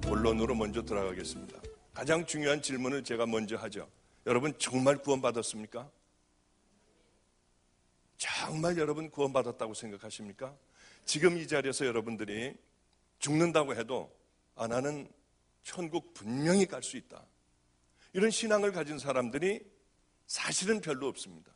본론으로 먼저 들어가겠습니다. 가장 중요한 질문을 제가 먼저 하죠. 여러분 정말 구원받았습니까? 정말 여러분 구원받았다고 생각하십니까? 지금 이 자리에서 여러분들이 죽는다고 해도 나는 천국 분명히 갈 수 있다, 이런 신앙을 가진 사람들이 사실은 별로 없습니다.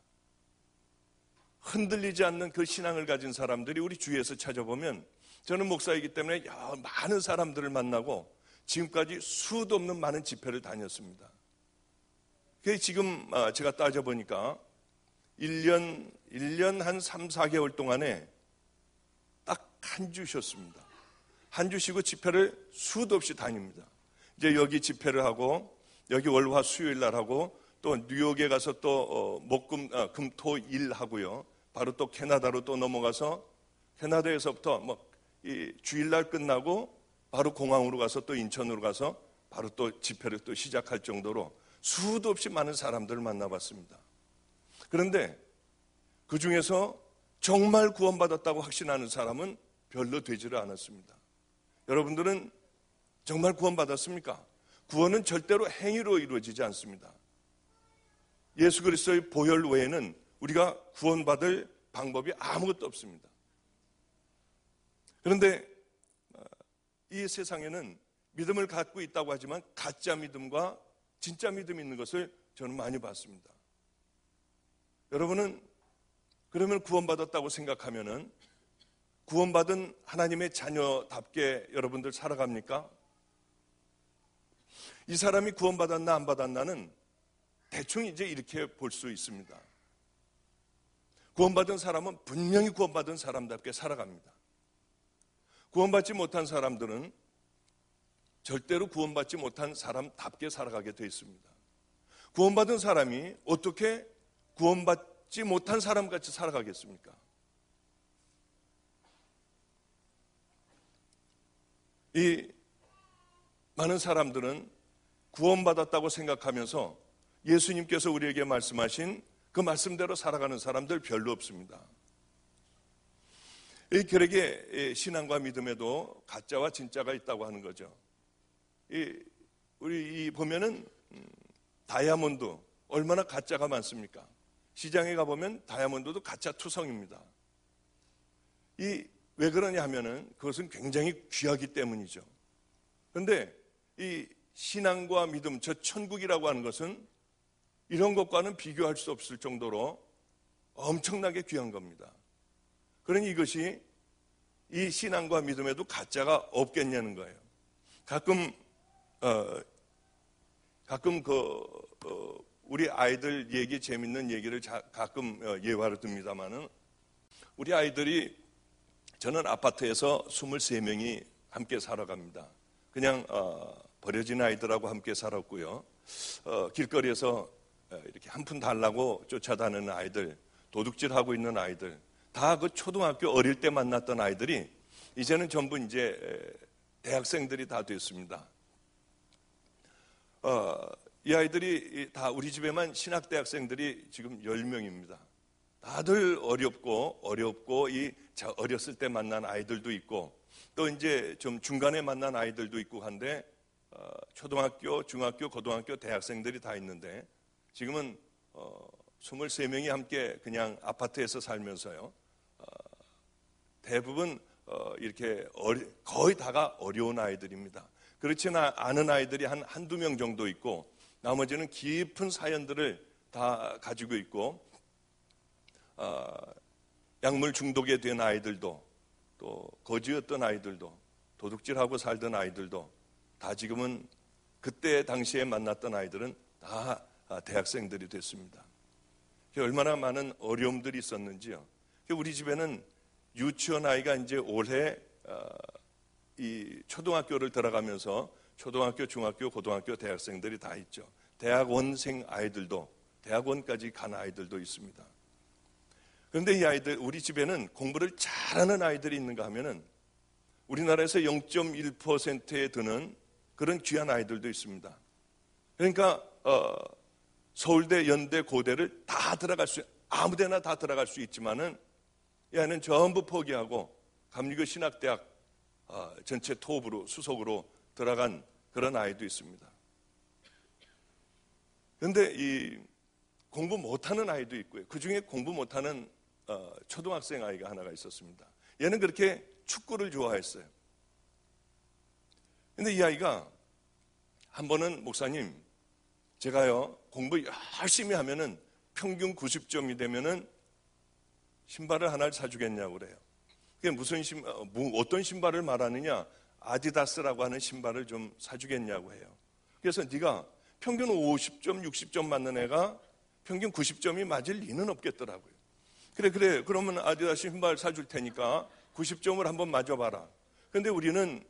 흔들리지 않는 그 신앙을 가진 사람들이 우리 주위에서 찾아보면, 저는 목사이기 때문에 많은 사람들을 만나고 지금까지 수도 없는 많은 집회를 다녔습니다. 그래서 지금 제가 따져보니까 1년 한 3, 4개월 동안에 딱 한 주 쉬었습니다. 한 주 쉬고 집회를 수도 없이 다닙니다. 이제 여기 집회를 하고, 여기 월화 수요일 날 하고, 또 뉴욕에 가서 또 금, 토, 일 하고요. 바로 또 캐나다로 또 넘어가서, 캐나다에서부터 이 주일날 끝나고 바로 공항으로 가서 또 인천으로 가서 바로 또 집회를 또 시작할 정도로 수도 없이 많은 사람들을 만나봤습니다. 그런데 그 중에서 정말 구원받았다고 확신하는 사람은 별로 되지를 않았습니다. 여러분들은 정말 구원받았습니까? 구원은 절대로 행위로 이루어지지 않습니다. 예수 그리스도의 보혈 외에는 우리가 구원받을 방법이 아무것도 없습니다. 그런데 이 세상에는 믿음을 갖고 있다고 하지만 가짜 믿음과 진짜 믿음이 있는 것을 저는 많이 봤습니다. 여러분은 그러면 구원받았다고 생각하면은 구원받은 하나님의 자녀답게 여러분들 살아갑니까? 이 사람이 구원받았나 안 받았나는 대충 이제 이렇게 볼 수 있습니다. 구원받은 사람은 분명히 구원받은 사람답게 살아갑니다. 구원받지 못한 사람들은 절대로 구원받지 못한 사람답게 살아가게 되어 있습니다. 구원받은 사람이 어떻게 구원받지 못한 사람같이 살아가겠습니까? 이 많은 사람들은 구원받았다고 생각하면서 예수님께서 우리에게 말씀하신 그 말씀대로 살아가는 사람들 별로 없습니다. 이 결국에 신앙과 믿음에도 가짜와 진짜가 있다고 하는 거죠. 우리 보면은 다이아몬드 얼마나 가짜가 많습니까? 시장에 가보면 다이아몬드도 가짜 투성입니다. 왜 그러냐 하면은 그것은 굉장히 귀하기 때문이죠. 그런데 이 신앙과 믿음, 저 천국이라고 하는 것은 이런 것과는 비교할 수 없을 정도로 엄청나게 귀한 겁니다. 그러니 이것이 이 신앙과 믿음에도 가짜가 없겠냐는 거예요. 가끔 우리 아이들 얘기, 재밌는 얘기를 가끔 예화로 듭니다만은, 우리 아이들이, 저는 아파트에서 23명이 함께 살아갑니다. 그냥 버려진 아이들하고 함께 살았고요. 길거리에서 이렇게 한 푼 달라고 쫓아다니는 아이들, 도둑질하고 있는 아이들, 다 그 초등학교 어릴 때 만났던 아이들이 이제는 전부 이제 대학생들이 다 됐습니다. 이 아이들이 다 우리 집에만 신학대학생들이 지금 10명입니다. 다들 어렵고 어렸을 때 만난 아이들도 있고, 또 이제 좀 중간에 만난 아이들도 있고 한데, 초등학교, 중학교, 고등학교 대학생들이 다 있는데, 지금은 23명이 함께 그냥 아파트에서 살면서요, 대부분 이렇게 거의 다가 어려운 아이들입니다. 그렇지는 않은 아이들이 한두 명 정도 있고, 나머지는 깊은 사연들을 다 가지고 있고, 약물 중독에 된 아이들도, 또 거지였던 아이들도, 도둑질하고 살던 아이들도 다 지금은 그때 당시에 만났던 아이들은 다 대학생들이 됐습니다. 얼마나 많은 어려움들이 있었는지요. 우리 집에는 유치원 아이가 이제 올해 이 초등학교를 들어가면서 초등학교, 중학교, 고등학교 대학생들이 다 있죠. 대학원생 아이들도, 대학원까지 간 아이들도 있습니다. 그런데 이 아이들, 우리 집에는 공부를 잘하는 아이들이 있는가 하면은 우리나라에서 0.1%에 드는 그런 귀한 아이들도 있습니다. 그러니까 서울대, 연대, 고대를 다 들어갈 수, 아무데나 다 들어갈 수 있지만은 이 아이는 전부 포기하고 감리교 신학대학 전체 톱으로 수석으로 들어간 그런 아이도 있습니다. 그런데 이 공부 못하는 아이도 있고요. 그 중에 공부 못하는 초등학생 아이가 하나가 있었습니다. 얘는 그렇게 축구를 좋아했어요. 근데 이 아이가 한 번은 목사님, 제가요 공부 열심히 하면은 평균 90점이 되면은 신발을 하나를 사주겠냐고 그래요. 그게 무슨 어떤 신발을 말하느냐? 아디다스라고 하는 신발을 좀 사주겠냐고 해요. 그래서 네가 평균 50점, 60점 맞는 애가 평균 90점이 맞을 리는 없겠더라고요. 그래. 그러면 아디다스 신발 사줄 테니까 90점을 한번 맞아봐라. 그런데 우리는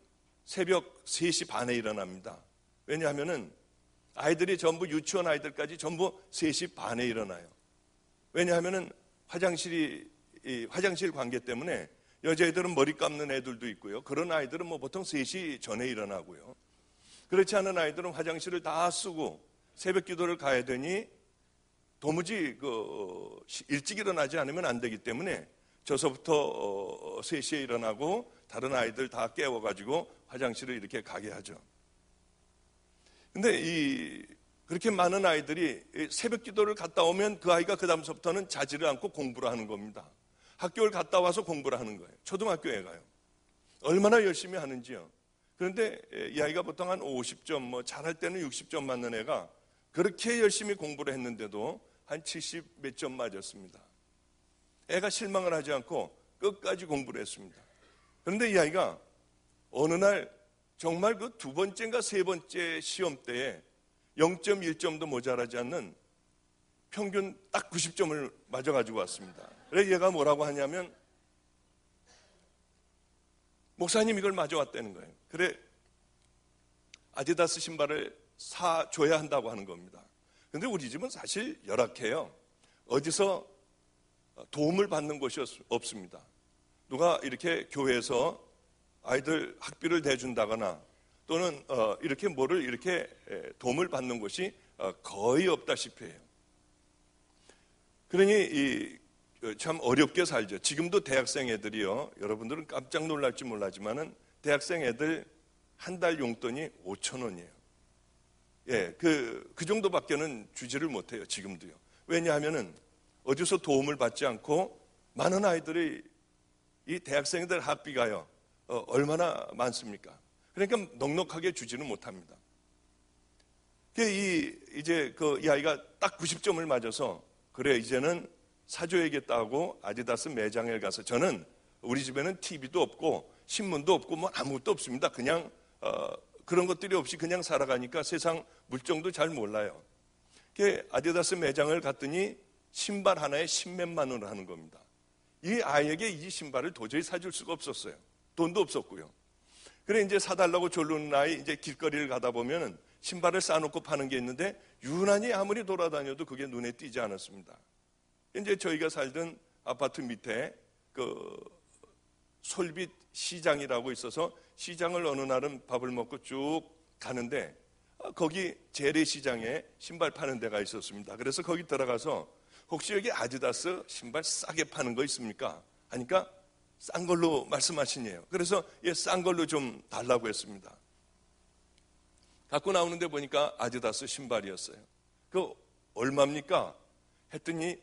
새벽 3시 반에 일어납니다. 왜냐하면은 아이들이 전부 유치원 아이들까지 전부 3시 반에 일어나요. 왜냐하면은 화장실 관계 때문에 여자애들은 머리 감는 애들도 있고요. 그런 아이들은 뭐 보통 3시 전에 일어나고요. 그렇지 않은 아이들은 화장실을 다 쓰고 새벽 기도를 가야 되니 도무지 일찍 일어나지 않으면 안 되기 때문에 저서부터 3시에 일어나고 다른 아이들 다 깨워가지고 화장실을 이렇게 가게 하죠. 근데 그렇게 많은 아이들이 새벽 기도를 갔다 오면 그 아이가 그 다음서부터는 자지를 않고 공부를 하는 겁니다. 학교를 갔다 와서 공부를 하는 거예요. 초등학교에 가요. 얼마나 열심히 하는지요. 그런데 이 아이가 보통 한 50점, 뭐 잘할 때는 60점 맞는 애가 그렇게 열심히 공부를 했는데도 한 70 몇 점 맞았습니다. 애가 실망을 하지 않고 끝까지 공부를 했습니다. 그런데 이 아이가 어느 날 정말 그 두 번째인가 세 번째 시험 때에 0.1점도 모자라지 않는 평균 딱 90점을 맞아가지고 왔습니다. 그래서 얘가 뭐라고 하냐면 목사님 이걸 맞아왔다는 거예요. 그래 아디다스 신발을 사줘야 한다고 하는 겁니다. 그런데 우리 집은 사실 열악해요. 어디서 도움을 받는 곳이 없습니다. 누가 이렇게 교회에서 아이들 학비를 대준다거나 또는 이렇게 뭐를 이렇게 도움을 받는 곳이 거의 없다시피 해요. 그러니 참 어렵게 살죠. 지금도 대학생 애들이요. 여러분들은 깜짝 놀랄지 몰라지만은 대학생 애들 한 달 용돈이 5,000원이에요. 예, 그 정도밖에는 주지를 못해요. 지금도요. 왜냐하면은 어디서 도움을 받지 않고 많은 아이들이 이 대학생들 학비가요. 얼마나 많습니까? 그러니까 넉넉하게 주지는 못합니다. 이제 이 아이가 딱 90점을 맞아서 그래 이제는 사줘야겠다고 아디다스 매장에 가서 저는 우리 집에는 TV도 없고 신문도 없고 뭐 아무것도 없습니다. 그냥 그런 것들이 없이 그냥 살아가니까 세상 물정도 잘 몰라요. 아디다스 매장을 갔더니 신발 하나에 10몇만 원을 하는 겁니다. 이 아이에게 이 신발을 도저히 사줄 수가 없었어요. 돈도 없었고요. 그래 이제 사달라고 졸르는 아이 이제 길거리를 가다 보면은 신발을 싸놓고 파는 게 있는데 유난히 아무리 돌아다녀도 그게 눈에 띄지 않았습니다. 이제 저희가 살던 아파트 밑에 솔빛 시장이라고 있어서 시장을 어느 날은 밥을 먹고 쭉 가는데 거기 재래시장에 신발 파는 데가 있었습니다. 그래서 거기 들어가서 혹시 여기 아디다스 신발 싸게 파는 거 있습니까? 하니까 싼 걸로 말씀하시네요. 그래서 싼 걸로 좀 달라고 했습니다. 갖고 나오는데 보니까 아디다스 신발이었어요. 얼마입니까? 했더니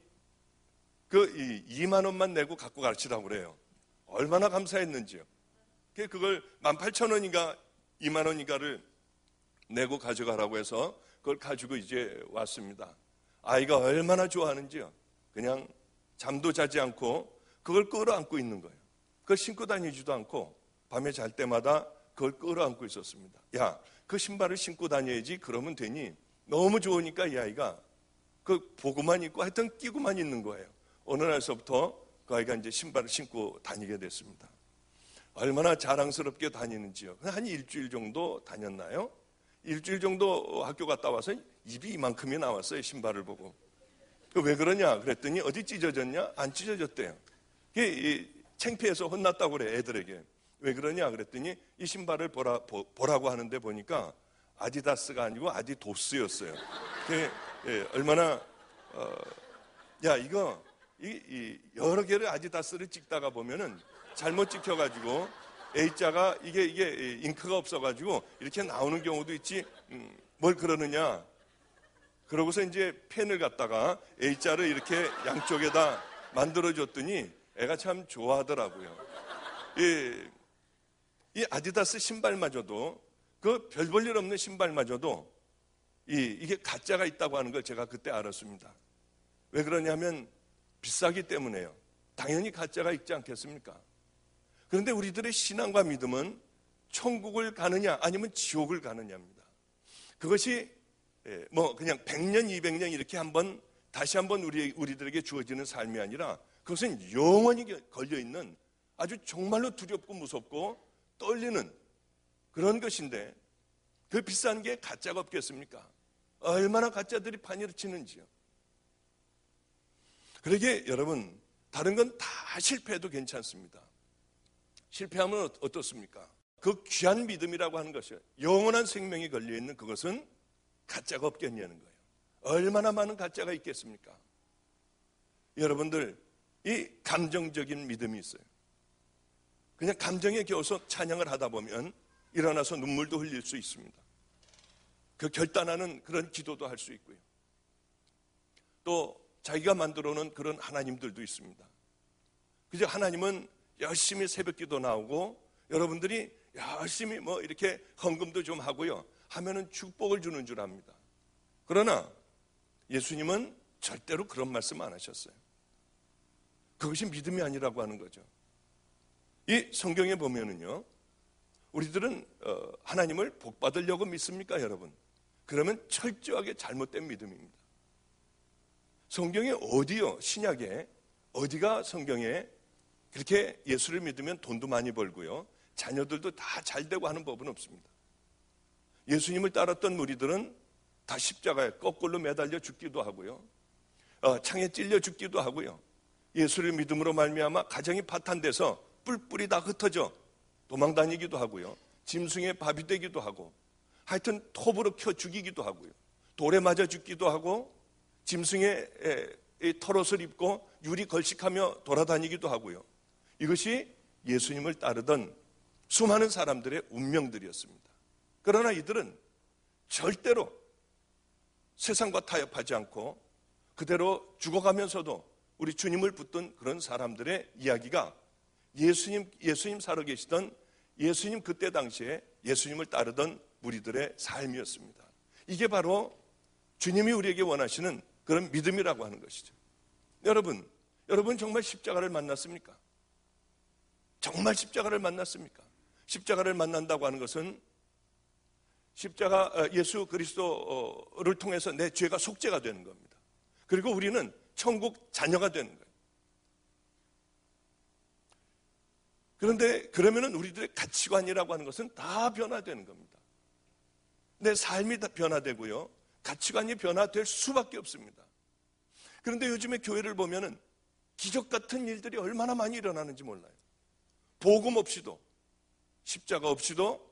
2만 원만 내고 갖고 가시라고 그래요. 얼마나 감사했는지요. 그걸 18,000원인가 2만 원인가를 내고 가져가라고 해서 그걸 가지고 이제 왔습니다. 아이가 얼마나 좋아하는지요. 그냥 잠도 자지 않고 그걸 끌어안고 있는 거예요. 그걸 신고 다니지도 않고 밤에 잘 때마다 그걸 끌어안고 있었습니다. 야, 그 신발을 신고 다녀야지 그러면 되니 너무 좋으니까 이 아이가 그 보고만 있고 하여튼 끼고만 있는 거예요. 어느 날서부터 그 아이가 이제 신발을 신고 다니게 됐습니다. 얼마나 자랑스럽게 다니는지요. 한 일주일 정도 다녔나요? 일주일 정도 학교 갔다 와서 입이 이만큼이 나왔어요. 신발을 보고. 왜 그러냐 그랬더니 어디 찢어졌냐? 안 찢어졌대요. 창피해서 혼났다고 그래 애들에게. 왜 그러냐 그랬더니 이 신발을 보라고 하는데 보니까 아디다스가 아니고 아디도스였어요. 얼마나 야 이거 여러 개를 아디다스를 찍다가 보면은 잘못 찍혀가지고 A자가 이게 잉크가 없어가지고 이렇게 나오는 경우도 있지. 뭘 그러느냐? 그러고서 이제 펜을 갖다가 A자를 이렇게 양쪽에다 만들어줬더니 애가 참 좋아하더라고요. 이 아디다스 신발마저도 그 별 볼 일 없는 신발마저도 이게 가짜가 있다고 하는 걸 제가 그때 알았습니다. 왜 그러냐면 비싸기 때문에요. 당연히 가짜가 있지 않겠습니까? 그런데 우리들의 신앙과 믿음은 천국을 가느냐 아니면 지옥을 가느냐입니다. 그것이 뭐 그냥 100년, 200년 이렇게 다시 한번 우리들에게 주어지는 삶이 아니라 그것은 영원히 걸려있는 아주 정말로 두렵고 무섭고 떨리는 그런 것인데 그 비싼 게 가짜가 없겠습니까? 얼마나 가짜들이 판을 치는지요. 그러게 여러분 다른 건 다 실패해도 괜찮습니다. 실패하면 어떻습니까? 그 귀한 믿음이라고 하는 것이요. 영원한 생명이 걸려있는 그것은 가짜가 없겠냐는 거예요. 얼마나 많은 가짜가 있겠습니까? 여러분들 이 감정적인 믿음이 있어요. 그냥 감정에 겨워서 찬양을 하다 보면 일어나서 눈물도 흘릴 수 있습니다. 그 결단하는 그런 기도도 할 수 있고요. 또 자기가 만들어 놓은 그런 하나님들도 있습니다. 그저 하나님은 열심히 새벽기도 나오고 여러분들이 열심히 뭐 이렇게 헌금도 좀 하고요. 하면은 축복을 주는 줄 압니다. 그러나 예수님은 절대로 그런 말씀 안 하셨어요. 그것이 믿음이 아니라고 하는 거죠. 이 성경에 보면은요. 우리들은 하나님을 복 받으려고 믿습니까, 여러분? 그러면 철저하게 잘못된 믿음입니다. 성경에 어디요? 신약에 어디가 성경에 그렇게 예수를 믿으면 돈도 많이 벌고요. 자녀들도 다 잘되고 하는 법은 없습니다. 예수님을 따랐던 무리들은 다 십자가에 거꾸로 매달려 죽기도 하고요. 창에 찔려 죽기도 하고요. 예수를 믿음으로 말미암아 가정이 파탄돼서 뿔뿔이 다 흩어져 도망다니기도 하고요. 짐승의 밥이 되기도 하고 하여튼 톱으로 켜 죽이기도 하고요. 돌에 맞아 죽기도 하고 짐승의 털옷을 입고 유리 걸식하며 돌아다니기도 하고요. 이것이 예수님을 따르던 수많은 사람들의 운명들이었습니다. 그러나 이들은 절대로 세상과 타협하지 않고 그대로 죽어가면서도 우리 주님을 붙든 그런 사람들의 이야기가 예수님 살아계시던 예수님 그때 당시에 예수님을 따르던 무리들의 삶이었습니다. 이게 바로 주님이 우리에게 원하시는 그런 믿음이라고 하는 것이죠. 여러분 정말 십자가를 만났습니까? 정말 십자가를 만났습니까? 십자가를 만난다고 하는 것은 십자가 예수 그리스도를 통해서 내 죄가 속죄가 되는 겁니다. 그리고 우리는 천국 자녀가 되는 거예요. 그런데 그러면은 우리들의 가치관이라고 하는 것은 다 변화되는 겁니다. 내 삶이 다 변화되고요. 가치관이 변화될 수밖에 없습니다. 그런데 요즘에 교회를 보면은 기적 같은 일들이 얼마나 많이 일어나는지 몰라요. 복음 없이도 십자가 없이도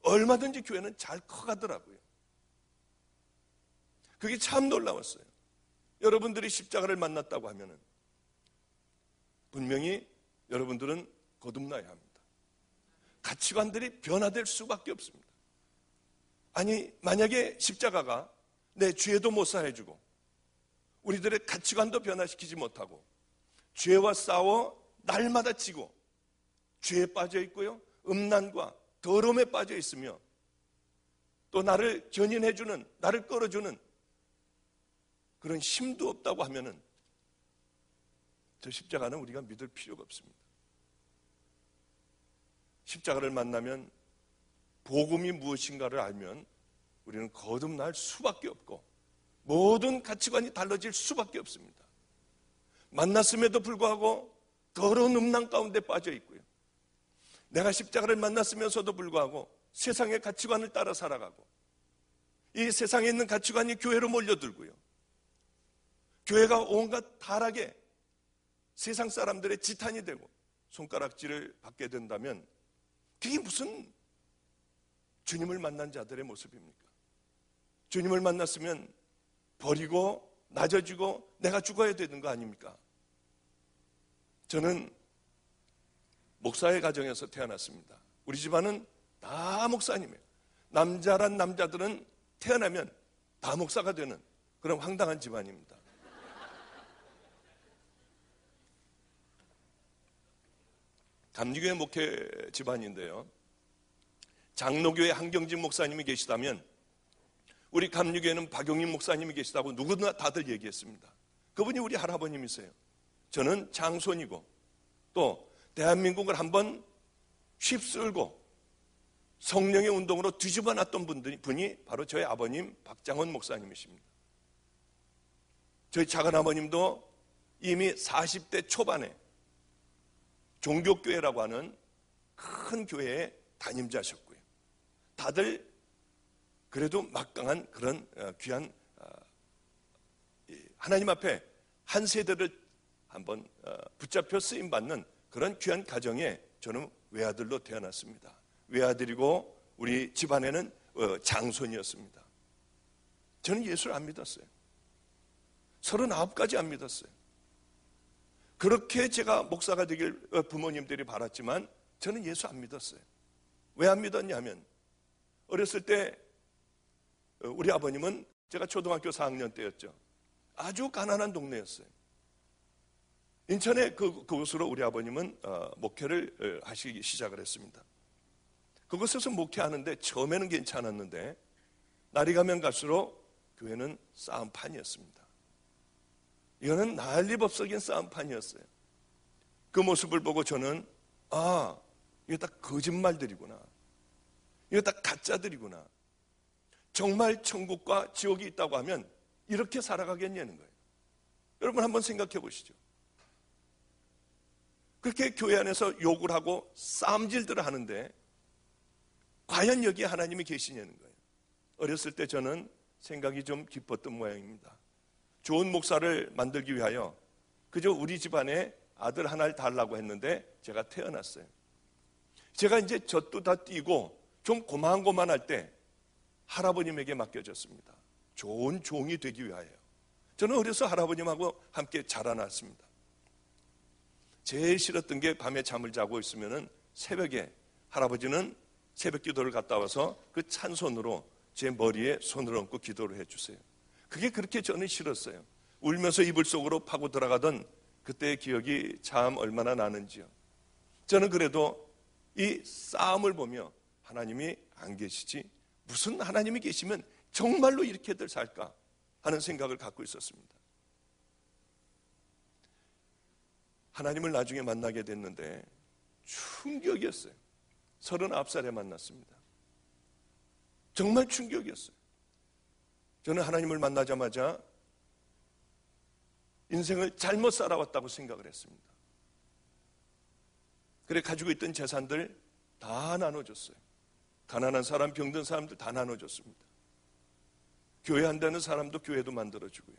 얼마든지 교회는 잘 커가더라고요. 그게 참 놀라웠어요. 여러분들이 십자가를 만났다고 하면은 분명히 여러분들은 거듭나야 합니다. 가치관들이 변화될 수밖에 없습니다. 아니 만약에 십자가가 내 죄도 못 사해주고 우리들의 가치관도 변화시키지 못하고 죄와 싸워 날마다 지고 죄에 빠져 있고요. 음란과 더러움에 빠져 있으며 또 나를 견인해주는 나를 끌어주는 그런 힘도 없다고 하면은 저 십자가는 우리가 믿을 필요가 없습니다. 십자가를 만나면 복음이 무엇인가를 알면 우리는 거듭날 수밖에 없고 모든 가치관이 달라질 수밖에 없습니다. 만났음에도 불구하고 더러운 음란 가운데 빠져 있고요. 내가 십자가를 만났으면서도 불구하고 세상의 가치관을 따라 살아가고 이 세상에 있는 가치관이 교회로 몰려들고요. 교회가 온갖 타락에 세상 사람들의 지탄이 되고 손가락질을 받게 된다면 그게 무슨 주님을 만난 자들의 모습입니까? 주님을 만났으면 버리고 낮아지고 내가 죽어야 되는 거 아닙니까? 저는 목사의 가정에서 태어났습니다. 우리 집안은 다 목사님이에요. 남자란 남자들은 태어나면 다 목사가 되는 그런 황당한 집안입니다. 감리교회 목회 집안인데요. 장로교회 한경진 목사님이 계시다면 우리 감리교회는 박용인 목사님이 계시다고 누구나 다들 얘기했습니다. 그분이 우리 할아버님이세요. 저는 장손이고 또 대한민국을 한번 휩쓸고 성령의 운동으로 뒤집어 놨던 분이 바로 저희 아버님 박장원 목사님이십니다. 저희 작은아버님도 이미 40대 초반에 종교교회라고 하는 큰 교회의 담임자셨고요. 다들 그래도 막강한 그런 귀한 하나님 앞에 한 세대를 한번 붙잡혀 쓰임받는 그런 귀한 가정에 저는 외아들로 태어났습니다. 외아들이고 우리 집안에는 장손이었습니다. 저는 예수를 안 믿었어요. 39까지 안 믿었어요. 그렇게 제가 목사가 되길 부모님들이 바랐지만 저는 예수 안 믿었어요. 왜 안 믿었냐면 어렸을 때 우리 아버님은 제가 초등학교 4학년 때였죠. 아주 가난한 동네였어요. 인천에 그곳으로 우리 아버님은 목회를 하시기 시작을 했습니다. 그곳에서 목회하는데 처음에는 괜찮았는데 날이 가면 갈수록 교회는 싸움판이었습니다. 이거는 난리법석인 싸움판이었어요. 그 모습을 보고 저는 이게 다 거짓말들이구나. 이거 다 가짜들이구나. 정말 천국과 지옥이 있다고 하면 이렇게 살아가겠냐는 거예요. 여러분 한번 생각해 보시죠. 그렇게 교회 안에서 욕을 하고 싸움질들을 하는데 과연 여기에 하나님이 계시냐는 거예요. 어렸을 때 저는 생각이 좀 깊었던 모양입니다. 좋은 목사를 만들기 위하여 그저 우리 집안에 아들 하나를 달라고 했는데 제가 태어났어요. 제가 이제 젖도 다 띄고 좀 고만고만할 때 할아버님에게 맡겨졌습니다. 좋은 종이 되기 위하여. 저는 어려서 할아버님하고 함께 자라났습니다. 제일 싫었던 게 밤에 잠을 자고 있으면 새벽에 할아버지는 새벽 기도를 갔다 와서 그 찬손으로 제 머리에 손을 얹고 기도를 해주세요. 그게 그렇게 저는 싫었어요. 울면서 이불 속으로 파고 들어가던 그때의 기억이 참 얼마나 나는지요. 저는 그래도 이 싸움을 보며 하나님이 안 계시지 무슨 하나님이 계시면 정말로 이렇게들 살까 하는 생각을 갖고 있었습니다. 하나님을 나중에 만나게 됐는데 충격이었어요. 39살에 만났습니다. 정말 충격이었어요. 저는 하나님을 만나자마자 인생을 잘못 살아왔다고 생각을 했습니다. 그래 가지고 있던 재산들 다 나눠줬어요. 가난한 사람, 병든 사람들 다 나눠줬습니다. 교회 한다는 사람도 교회도 만들어주고요.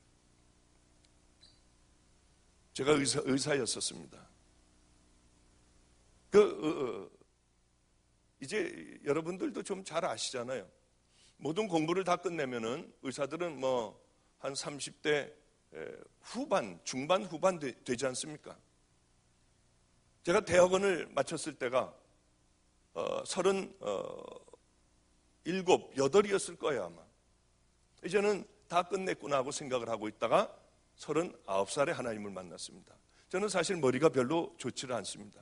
제가 의사였었습니다. 이제 여러분들도 좀 잘 아시잖아요. 모든 공부를 다 끝내면은 의사들은 한 30대 후반, 중반, 후반 되지 않습니까? 제가 대학원을 마쳤을 때가 37, 8이었을 거예요, 아마. 이제는 다 끝냈구나 하고 생각을 하고 있다가 39살에 하나님을 만났습니다. 저는 사실 머리가 별로 좋지를 않습니다.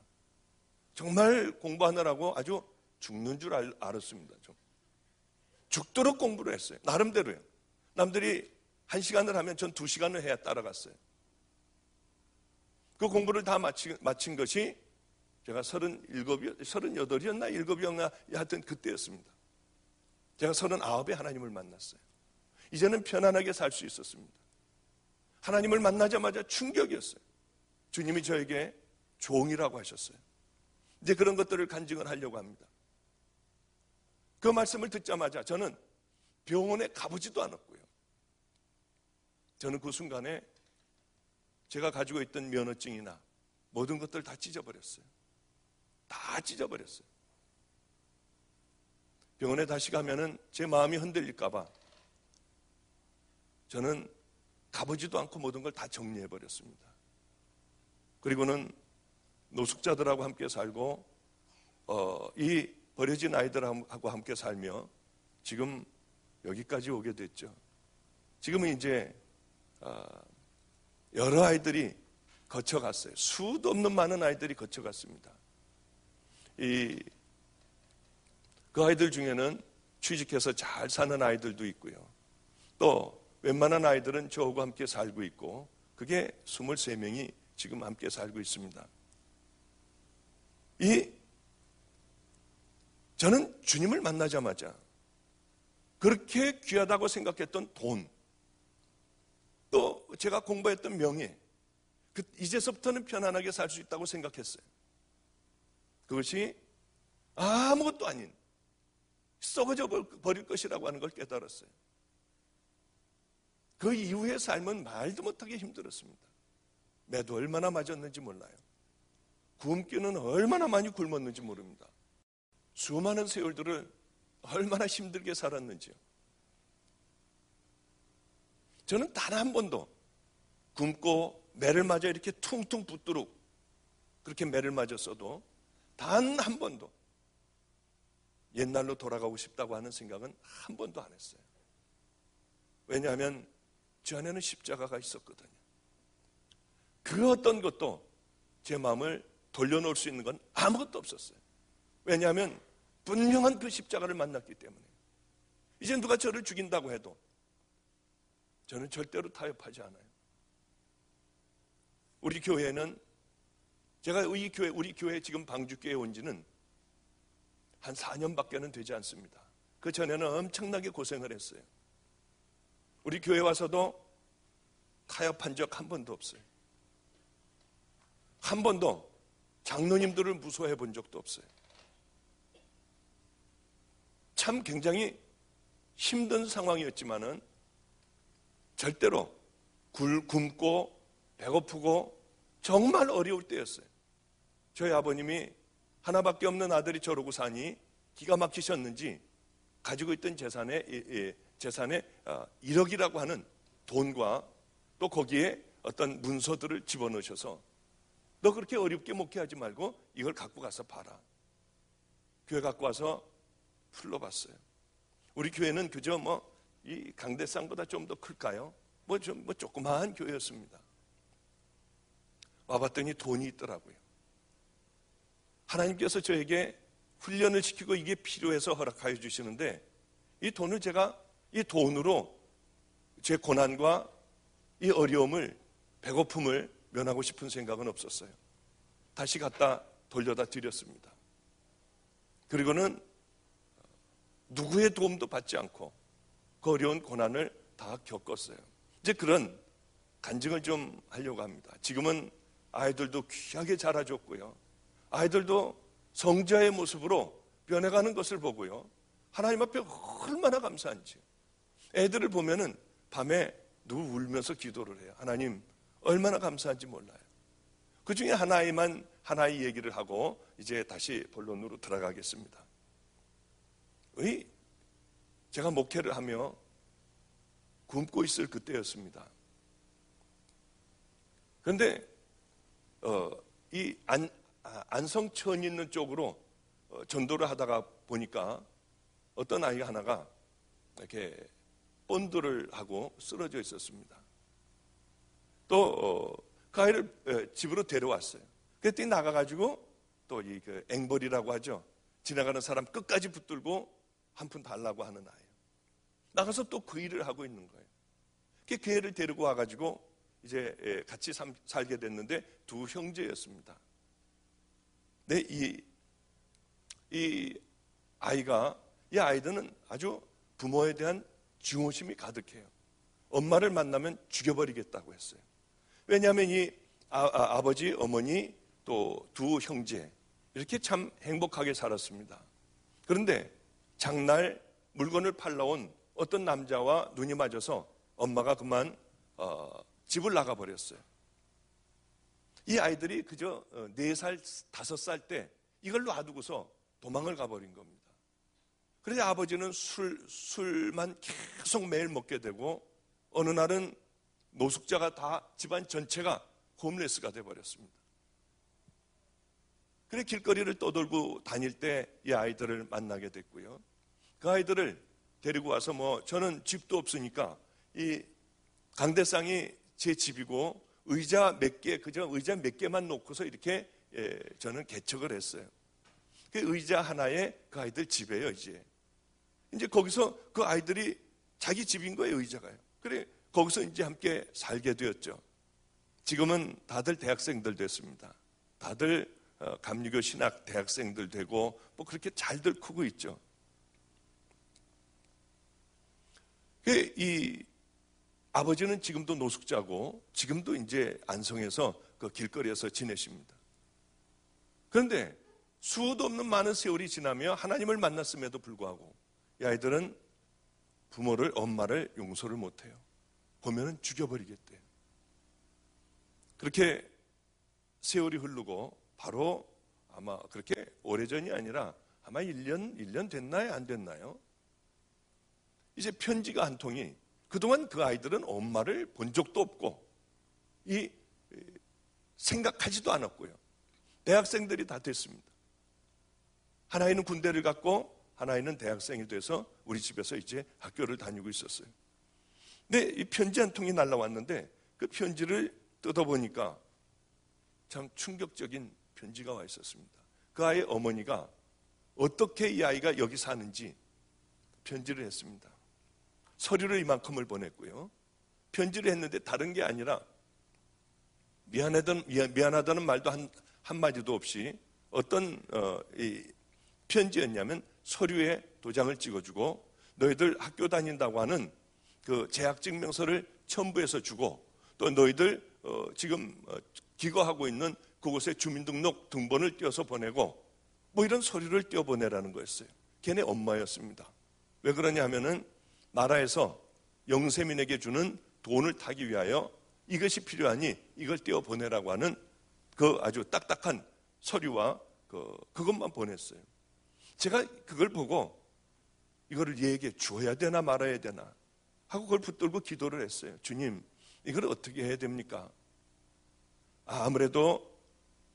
정말 공부하느라고 아주 죽는 줄 알았습니다. 좀. 죽도록 공부를 했어요. 나름대로요. 남들이 1시간을 하면 전 2시간을 해야 따라갔어요. 그 공부를 다 마친 것이 제가 38이었나 7이었나 하여튼 그때였습니다. 제가 39에 하나님을 만났어요. 이제는 편안하게 살 수 있었습니다. 하나님을 만나자마자 충격이었어요. 주님이 저에게 종이라고 하셨어요. 이제 그런 것들을 간증을 하려고 합니다. 그 말씀을 듣자마자 저는 병원에 가보지도 않았고요. 저는 그 순간에 제가 가지고 있던 면허증이나 모든 것들을 다 찢어버렸어요. 다 찢어버렸어요. 병원에 다시 가면은 제 마음이 흔들릴까봐 저는 가보지도 않고 모든 걸 다 정리해버렸습니다. 그리고는 노숙자들하고 함께 살고 이 버려진 아이들하고 함께 살며 지금 여기까지 오게 됐죠. 지금은 이제 여러 아이들이 거쳐갔어요. 수도 없는 많은 아이들이 거쳐갔습니다. 그 아이들 중에는 취직해서 잘 사는 아이들도 있고요. 또 웬만한 아이들은 저하고 함께 살고 있고, 그게 23명이 지금 함께 살고 있습니다. 저는 주님을 만나자마자 그렇게 귀하다고 생각했던 돈, 또 제가 공부했던 명예, 이제서부터는 편안하게 살 수 있다고 생각했어요. 그것이 아무것도 아닌 썩어져 버릴 것이라고 하는 걸 깨달았어요. 그 이후의 삶은 말도 못하게 힘들었습니다. 매도 얼마나 맞았는지 몰라요. 굶기는 얼마나 많이 굶었는지 모릅니다. 수많은 세월들을 얼마나 힘들게 살았는지요. 저는 단 한 번도 굶고 매를 맞아 이렇게 퉁퉁 붓도록 그렇게 매를 맞았어도 단 한 번도 옛날로 돌아가고 싶다고 하는 생각은 한 번도 안 했어요. 왜냐하면 저 안에는 십자가가 있었거든요. 그 어떤 것도 제 마음을 돌려놓을 수 있는 건 아무것도 없었어요. 왜냐하면 분명한 그 십자가를 만났기 때문에. 이제 누가 저를 죽인다고 해도 저는 절대로 타협하지 않아요. 우리 교회는, 제가 우리 교회 지금 방주교회에 온 지는 한 4년밖에는 되지 않습니다. 그 전에는 엄청나게 고생을 했어요. 우리 교회 와서도 타협한 적 한 번도 없어요. 한 번도 장로님들을 무서워해 본 적도 없어요. 참 굉장히 힘든 상황이었지만은 절대로 굶고 배고프고 정말 어려울 때였어요. 저희 아버님이 하나밖에 없는 아들이 저러고 사니 기가 막히셨는지 가지고 있던 재산에 1억이라고 하는 돈과 또 거기에 어떤 문서들을 집어넣으셔서 너 그렇게 어렵게 목회하지 말고 이걸 갖고 가서 팔아. 교회 갖고 와서 풀러봤어요. 우리 교회는 그저 이 강대상보다 좀 더 클까요? 조그마한 교회였습니다. 와봤더니 돈이 있더라고요. 하나님께서 저에게 훈련을 시키고 이게 필요해서 허락하여 주시는데, 이 돈을 제가 이 돈으로 제 고난과 이 어려움을, 배고픔을 면하고 싶은 생각은 없었어요. 다시 갖다 돌려다 드렸습니다. 그리고는 누구의 도움도 받지 않고 그 어려운 고난을 다 겪었어요. 이제 그런 간증을 좀 하려고 합니다. 지금은 아이들도 귀하게 자라줬고요. 아이들도 성자의 모습으로 변해가는 것을 보고요. 하나님 앞에 얼마나 감사한지. 애들을 보면은 밤에 누구 울면서 기도를 해요. 하나님 얼마나 감사한지 몰라요. 그 중에 하나의 얘기를 하고 이제 다시 본론으로 들어가겠습니다. 제가 목회를 하며 굶고 있을 그때였습니다. 그런데 이 안성천 있는 쪽으로 전도를 하다가 보니까 어떤 아이 하나가 이렇게 본드를 하고 쓰러져 있었습니다. 또 그 아이를 집으로 데려왔어요. 그랬더니 나가가지고 또 이 앵벌이라고 하죠. 지나가는 사람 끝까지 붙들고 한 푼 달라고 하는 아이예요. 나가서 또 그 일을 하고 있는 거예요. 그 애를 데리고 와가지고 이제 같이 살게 됐는데 두 형제였습니다. 네, 이 아이들은 아주 부모에 대한 증오심이 가득해요. 엄마를 만나면 죽여버리겠다고 했어요. 왜냐하면 이 아버지, 어머니, 또 두 형제 이렇게 참 행복하게 살았습니다. 그런데 장날 물건을 팔러 온 어떤 남자와 눈이 맞아서 엄마가 그만 집을 나가버렸어요. 이 아이들이 그저 4살, 5살 때 이걸 놔두고서 도망을 가버린 겁니다. 그래서 아버지는 술만 계속 매일 먹게 되고 어느 날은 노숙자가 다 집안 전체가 홈레스가 돼버렸습니다. 그래 길거리를 떠돌고 다닐 때 이 아이들을 만나게 됐고요. 그 아이들을 데리고 와서 저는 집도 없으니까 이 강대상이 제 집이고 의자 몇 개만 놓고서 이렇게 저는 개척을 했어요. 그 의자 하나에 그 아이들 집이에요, 이제 거기서 그 아이들이 자기 집인 거예요, 의자가요. 그래 거기서 이제 함께 살게 되었죠. 지금은 다들 대학생들 됐습니다. 다들 감리교 신학 대학생들 되고 그렇게 잘들 크고 있죠. 이 아버지는 지금도 노숙자고 지금도 이제 안성에서 그 길거리에서 지내십니다. 그런데 수도 없는 많은 세월이 지나며 하나님을 만났음에도 불구하고 이 아이들은 엄마를 용서를 못해요. 보면은 죽여버리겠대요. 그렇게 세월이 흐르고 바로 아마 그렇게 오래전이 아니라 아마 1년 됐나요? 안 됐나요? 이제 편지가 한 통이 그동안 그 아이들은 엄마를 본 적도 없고 생각하지도 않았고요. 대학생들이 다 됐습니다. 하나이는 군대를 갔고 하나이는 대학생이 돼서 우리 집에서 이제 학교를 다니고 있었어요. 근데 이 편지 한 통이 날라왔는데 그 편지를 뜯어보니까 참 충격적인 편지가 와 있었습니다. 그 아이의 어머니가 어떻게 이 아이가 여기 사는지 편지를 했습니다. 서류를 이만큼을 보냈고요. 편지를 했는데 다른 게 아니라 미안하다는 말도 한마디도 없이 어떤 편지였냐면 서류에 도장을 찍어주고 너희들 학교 다닌다고 하는 그 재학증명서를 첨부해서 주고 또 너희들 지금 기거하고 있는 그곳에 주민등록 등본을 띄워서 보내고 이런 서류를 띄워 보내라는 거였어요. 걔네 엄마였습니다. 왜 그러냐 하면은 나라에서 영세민에게 주는 돈을 타기 위하여 이것이 필요하니 이걸 띄워 보내라고 하는 그 아주 딱딱한 서류와 그것만 보냈어요. 제가 그걸 보고 이거를 얘에게 주어야 되나 말아야 되나 하고 그걸 붙들고 기도를 했어요. 주님, 이걸 어떻게 해야 됩니까? 아무래도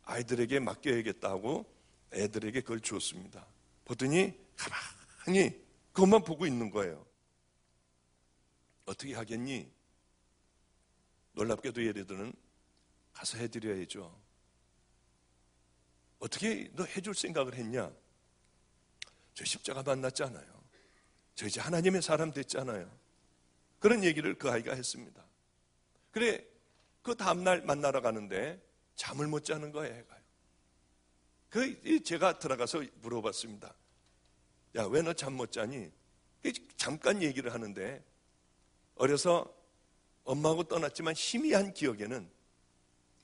아이들에게 맡겨야겠다 하고 애들에게 그걸 주었습니다. 보더니 가만히 그것만 보고 있는 거예요. 어떻게 하겠니? 놀랍게도 얘네들은 가서 해드려야죠. 어떻게 너 해줄 생각을 했냐? 저 십자가 만났잖아요. 저 이제 하나님의 사람 됐잖아요. 그런 얘기를 그 아이가 했습니다. 그래, 그 다음날 만나러 가는데 잠을 못 자는 거예요, 애가요. 제가 들어가서 물어봤습니다. 야, 왜 너 잠 못 자니? 잠깐 얘기를 하는데 어려서 엄마하고 떠났지만 희미한 기억에는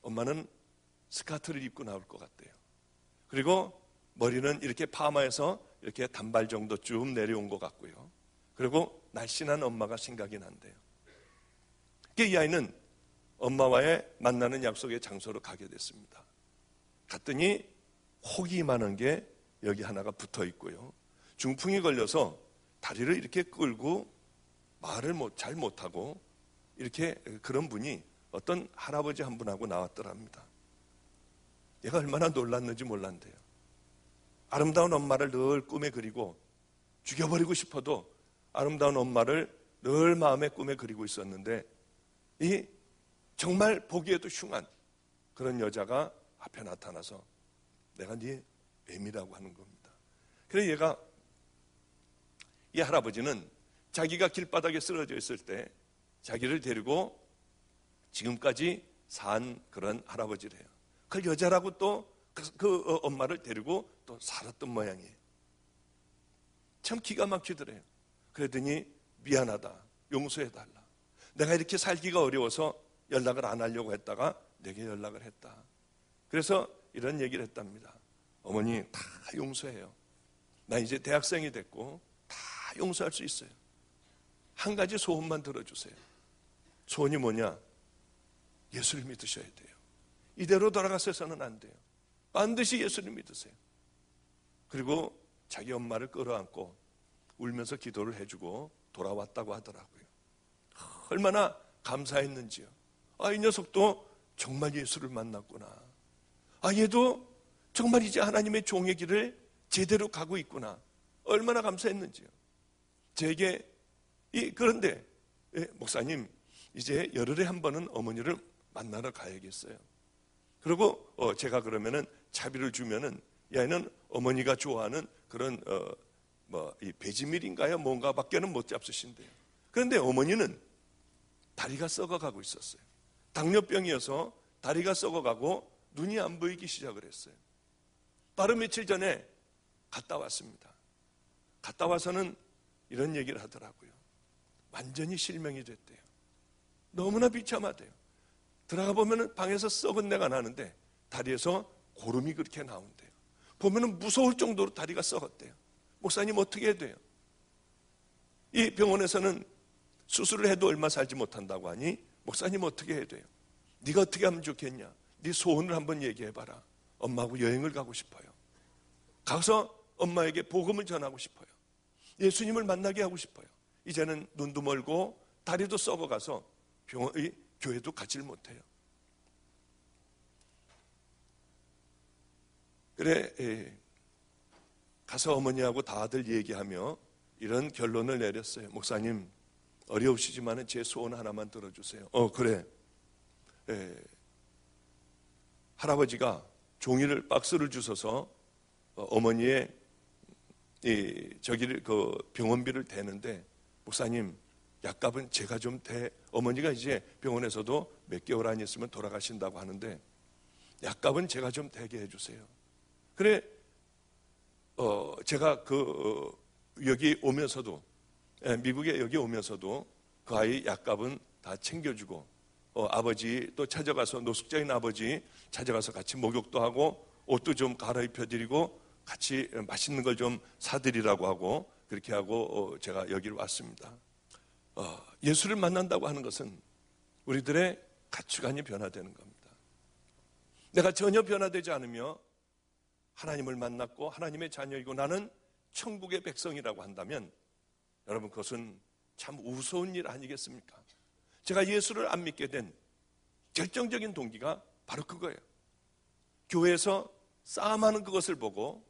엄마는 스카트를 입고 나올 것 같대요. 그리고 머리는 이렇게 파마해서 이렇게 단발 정도 쭉 내려온 것 같고요. 그리고 날씬한 엄마가 생각이 난대요. 이 아이는 엄마와의 만나는 약속의 장소로 가게 됐습니다. 갔더니 혹이 많은 게 여기 하나가 붙어 있고요. 중풍이 걸려서 다리를 이렇게 끌고 말을 잘 못하고 이렇게 그런 분이 어떤 할아버지 한 분하고 나왔더랍니다. 얘가 얼마나 놀랐는지 몰랐대요. 아름다운 엄마를 늘 꿈에 그리고 죽여버리고 싶어도 아름다운 엄마를 늘 마음의 꿈에 그리고 있었는데 이 정말 보기에도 흉한 그런 여자가 앞에 나타나서 내가 네 애미라고 하는 겁니다. 그래서 얘가 이 할아버지는 자기가 길바닥에 쓰러져 있을 때 자기를 데리고 지금까지 산 그런 할아버지래요. 그 여자라고 또 그 엄마를 데리고 또 살았던 모양이에요. 참 기가 막히더래요. 그러더니 미안하다, 용서해달라. 내가 이렇게 살기가 어려워서 연락을 안 하려고 했다가 내게 연락을 했다. 그래서 이런 얘기를 했답니다. 어머니 다 용서해요. 나 이제 대학생이 됐고 다 용서할 수 있어요. 한 가지 소원만 들어주세요. 소원이 뭐냐? 예수를 믿으셔야 돼요. 이대로 돌아가서는 안 돼요. 반드시 예수를 믿으세요. 그리고 자기 엄마를 끌어안고 울면서 기도를 해주고 돌아왔다고 하더라고요. 얼마나 감사했는지요. 이 녀석도 정말 예수를 만났구나. 얘도 정말 이제 하나님의 종의 길을 제대로 가고 있구나. 얼마나 감사했는지요. 제게 그런데 목사님, 이제 열흘에 한 번은 어머니를 만나러 가야겠어요. 그리고 제가 그러면은 차비를 주면은 얘는 어머니가 좋아하는 그런 이 배지밀인가요? 뭔가밖에는 못 잡수신대요. 그런데 어머니는 다리가 썩어가고 있었어요. 당뇨병이어서 다리가 썩어가고 눈이 안 보이기 시작을 했어요. 바로 며칠 전에 갔다 왔습니다. 갔다 와서는 이런 얘기를 하더라고요. 완전히 실명이 됐대요. 너무나 비참하대요. 들어가 보면은 방에서 썩은 내가 나는데 다리에서 고름이 그렇게 나온대요. 보면은 무서울 정도로 다리가 썩었대요. 목사님 어떻게 해야 돼요? 이 병원에서는 수술을 해도 얼마 살지 못한다고 하니 목사님 어떻게 해야 돼요? 네가 어떻게 하면 좋겠냐? 네 소원을 한번 얘기해봐라. 엄마하고 여행을 가고 싶어요. 가서 엄마에게 복음을 전하고 싶어요. 예수님을 만나게 하고 싶어요. 이제는 눈도 멀고 다리도 썩어가서 교회도 가지를 못해요. 그래, 가서 어머니하고 다들 얘기하며 이런 결론을 내렸어요. 목사님, 어려우시지만 제 소원 하나만 들어주세요. 그래. 할아버지가 종이를 박스를 주셔서 어머니의 그 병원비를 대는데, 목사님, 약값은 제가 좀 어머니가 이제 병원에서도 몇 개월 안 있으면 돌아가신다고 하는데 약값은 제가 좀 대게 해주세요. 그래, 제가 여기 오면서도, 미국에 여기 오면서도 그 아이 약값은 다 챙겨주고, 아버지 또 찾아가서, 노숙자인 아버지 찾아가서 같이 목욕도 하고 옷도 좀 갈아입혀드리고 같이 맛있는 걸 좀 사드리라고 하고, 그렇게 하고 제가 여기를 왔습니다. 예수를 만난다고 하는 것은 우리들의 가치관이 변화되는 겁니다. 내가 전혀 변화되지 않으며 하나님을 만났고 하나님의 자녀이고 나는 천국의 백성이라고 한다면 여러분, 그것은 참 우스운 일 아니겠습니까? 제가 예수를 안 믿게 된 결정적인 동기가 바로 그거예요. 교회에서 싸움하는 그것을 보고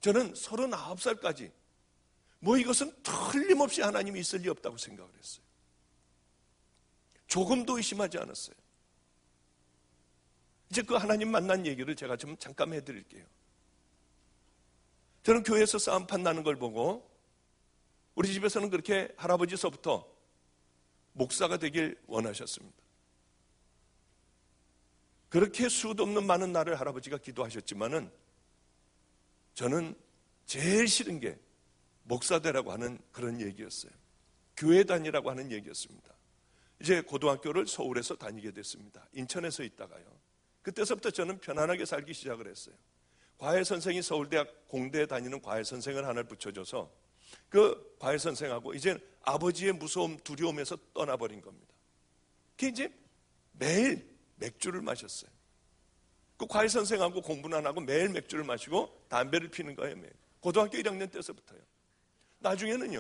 저는 39살까지 이것은 틀림없이 하나님이 있을 리 없다고 생각을 했어요. 조금도 의심하지 않았어요. 이제 그 하나님 만난 얘기를 제가 좀 잠깐 해드릴게요. 저는 교회에서 싸움판 나는 걸 보고 우리 집에서는 그렇게 할아버지서부터 목사가 되길 원하셨습니다. 그렇게 수도 없는 많은 날을 할아버지가 기도하셨지만은 저는 제일 싫은 게 목사 되라고 하는 그런 얘기였어요. 교회 다니라고 하는 얘기였습니다. 이제 고등학교를 서울에서 다니게 됐습니다. 인천에서 있다가요. 그때서부터 저는 편안하게 살기 시작을 했어요. 과외 선생이 서울대학 공대에 다니는 과외 선생을 하나를 붙여줘서 그 과외 선생하고 이제 아버지의 무서움, 두려움에서 떠나버린 겁니다. 그 이제 매일 맥주를 마셨어요. 그 과외 선생하고 공부는 안 하고 매일 맥주를 마시고 담배를 피는 거예요. 매일. 고등학교 1학년 때서부터요. 나중에는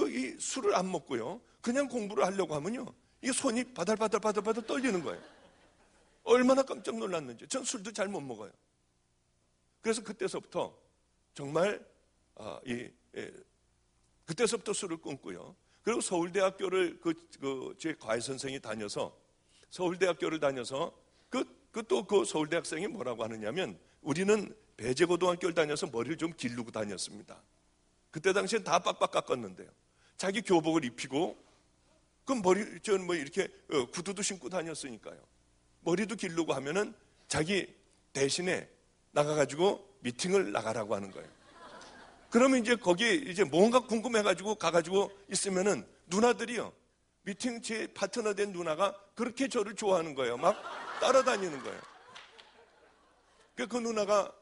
이 술을 안 먹고요. 그냥 공부를 하려고 하면요. 이게 손이 바들바들 떨리는 거예요. 얼마나 깜짝 놀랐는지. 전 술도 잘 못 먹어요. 그래서 그때서부터 정말 그때서부터 술을 끊고요. 그리고 서울대학교를 제 과외 선생이 다녀서 서울대학교를 다녀서 또 그 서울대학생이 뭐라고 하느냐면 우리는 배제고등학교를 다녀서 머리를 좀 기르고 다녔습니다. 그때 당시엔 다 빡빡 깎았는데요. 자기 교복을 입히고 그 머리 이렇게 구두도 신고 다녔으니까요. 머리도 기르고 하면은 자기 대신에 나가가지고 미팅을 나가라고 하는 거예요. 그러면 이제 거기 이제 뭔가 궁금해가지고 가가지고 있으면은 누나들이요. 미팅 제 파트너 된 누나가 그렇게 저를 좋아하는 거예요. 막 따라다니는 거예요. 그 누나가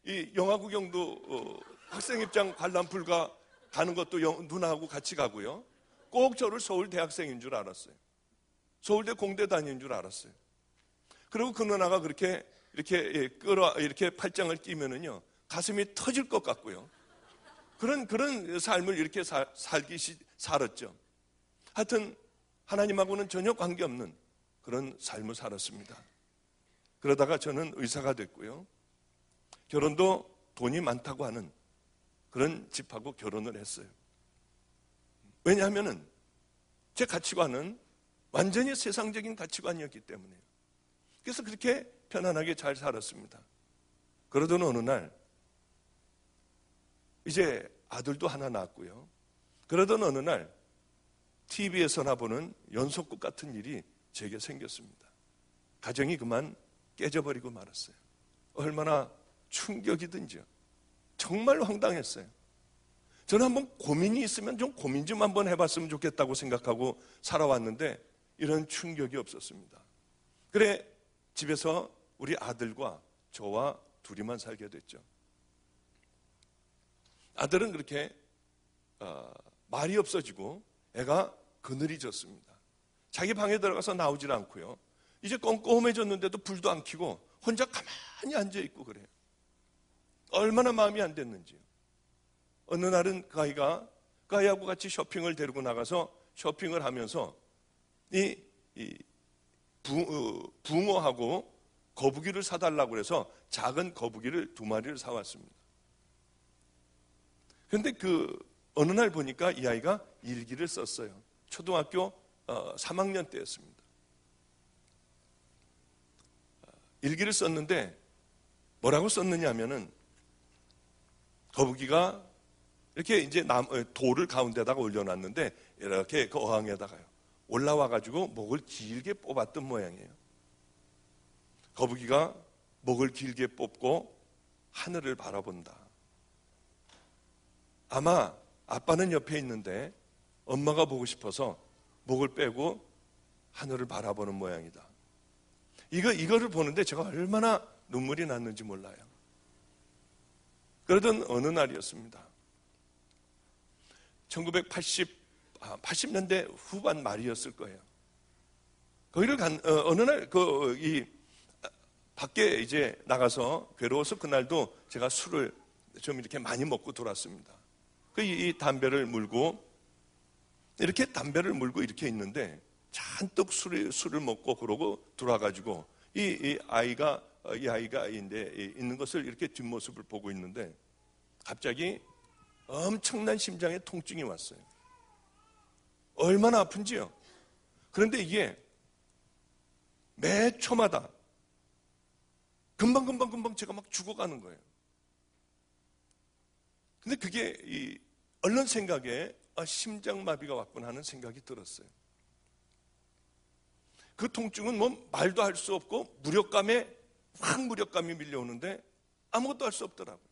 이 영화 구경도 학생 입장 관람 불가 가는 것도 누나하고 같이 가고요. 꼭 저를 서울 대학생인 줄 알았어요. 서울대 공대 다니는 줄 알았어요. 그리고 그 누나가 그렇게 이렇게 팔짱을 끼면은요, 가슴이 터질 것 같고요. 그런 삶을 이렇게 살았죠. 하여튼, 하나님하고는 전혀 관계없는 그런 삶을 살았습니다. 그러다가 저는 의사가 됐고요. 결혼도 돈이 많다고 하는 그런 집하고 결혼을 했어요. 왜냐하면은 제 가치관은 완전히 세상적인 가치관이었기 때문에요. 그래서 그렇게 편안하게 잘 살았습니다. 그러던 어느 날 이제 아들도 하나 낳았고요. 그러던 어느 날 TV에서나 보는 연속극 같은 일이 제게 생겼습니다. 가정이 그만 깨져버리고 말았어요. 얼마나 충격이든지요. 정말 황당했어요. 저는 한번 고민이 있으면 좀 고민 좀 한번 해봤으면 좋겠다고 생각하고 살아왔는데 이런 충격이 없었습니다. 그래 집에서 우리 아들과 저와 둘이만 살게 됐죠. 아들은 그렇게 말이 없어지고 애가 그늘이졌습니다. 자기 방에 들어가서 나오질 않고요. 이제 껌껌해졌는데도 불도 안 켜고 혼자 가만히 앉아있고 그래요. 얼마나 마음이 안 됐는지요. 어느 날은 그 아이하고 같이 쇼핑을 데리고 나가서 쇼핑을 하면서 붕어하고 거북이를 사달라고 해서 작은 거북이를 2마리를 사왔습니다. 그런데 어느 날 보니까 이 아이가 일기를 썼어요. 초등학교 3학년 때였습니다. 일기를 썼는데 뭐라고 썼느냐 하면은 거북이가 이렇게 이제 돌을 가운데다가 올려놨는데 이렇게 그 어항에다가요. 올라와가지고 목을 길게 뽑았던 모양이에요. 거북이가 목을 길게 뽑고 하늘을 바라본다. 아마 아빠는 옆에 있는데 엄마가 보고 싶어서 목을 빼고 하늘을 바라보는 모양이다. 이거를 보는데 제가 얼마나 눈물이 났는지 몰라요. 그러던 어느 날이었습니다. 80년대 후반 말이었을 거예요. 거기를 어느 날 밖에 이제 나가서 괴로워서 그날도 제가 술을 좀 이렇게 많이 먹고 돌았습니다. 이 담배를 물고 이렇게 있는데 잔뜩 술을 먹고 그러고 돌아가지고 이 아이가 있는 것을 이렇게 뒷모습을 보고 있는데 갑자기 엄청난 심장에 통증이 왔어요. 얼마나 아픈지요. 그런데 이게 매 초마다 금방 제가 막 죽어가는 거예요. 근데 그게 얼른 생각에 심장마비가 왔구나 하는 생각이 들었어요. 그 통증은 뭐 말도 할 수 없고 무력감이 밀려오는데 아무것도 할 수 없더라고요.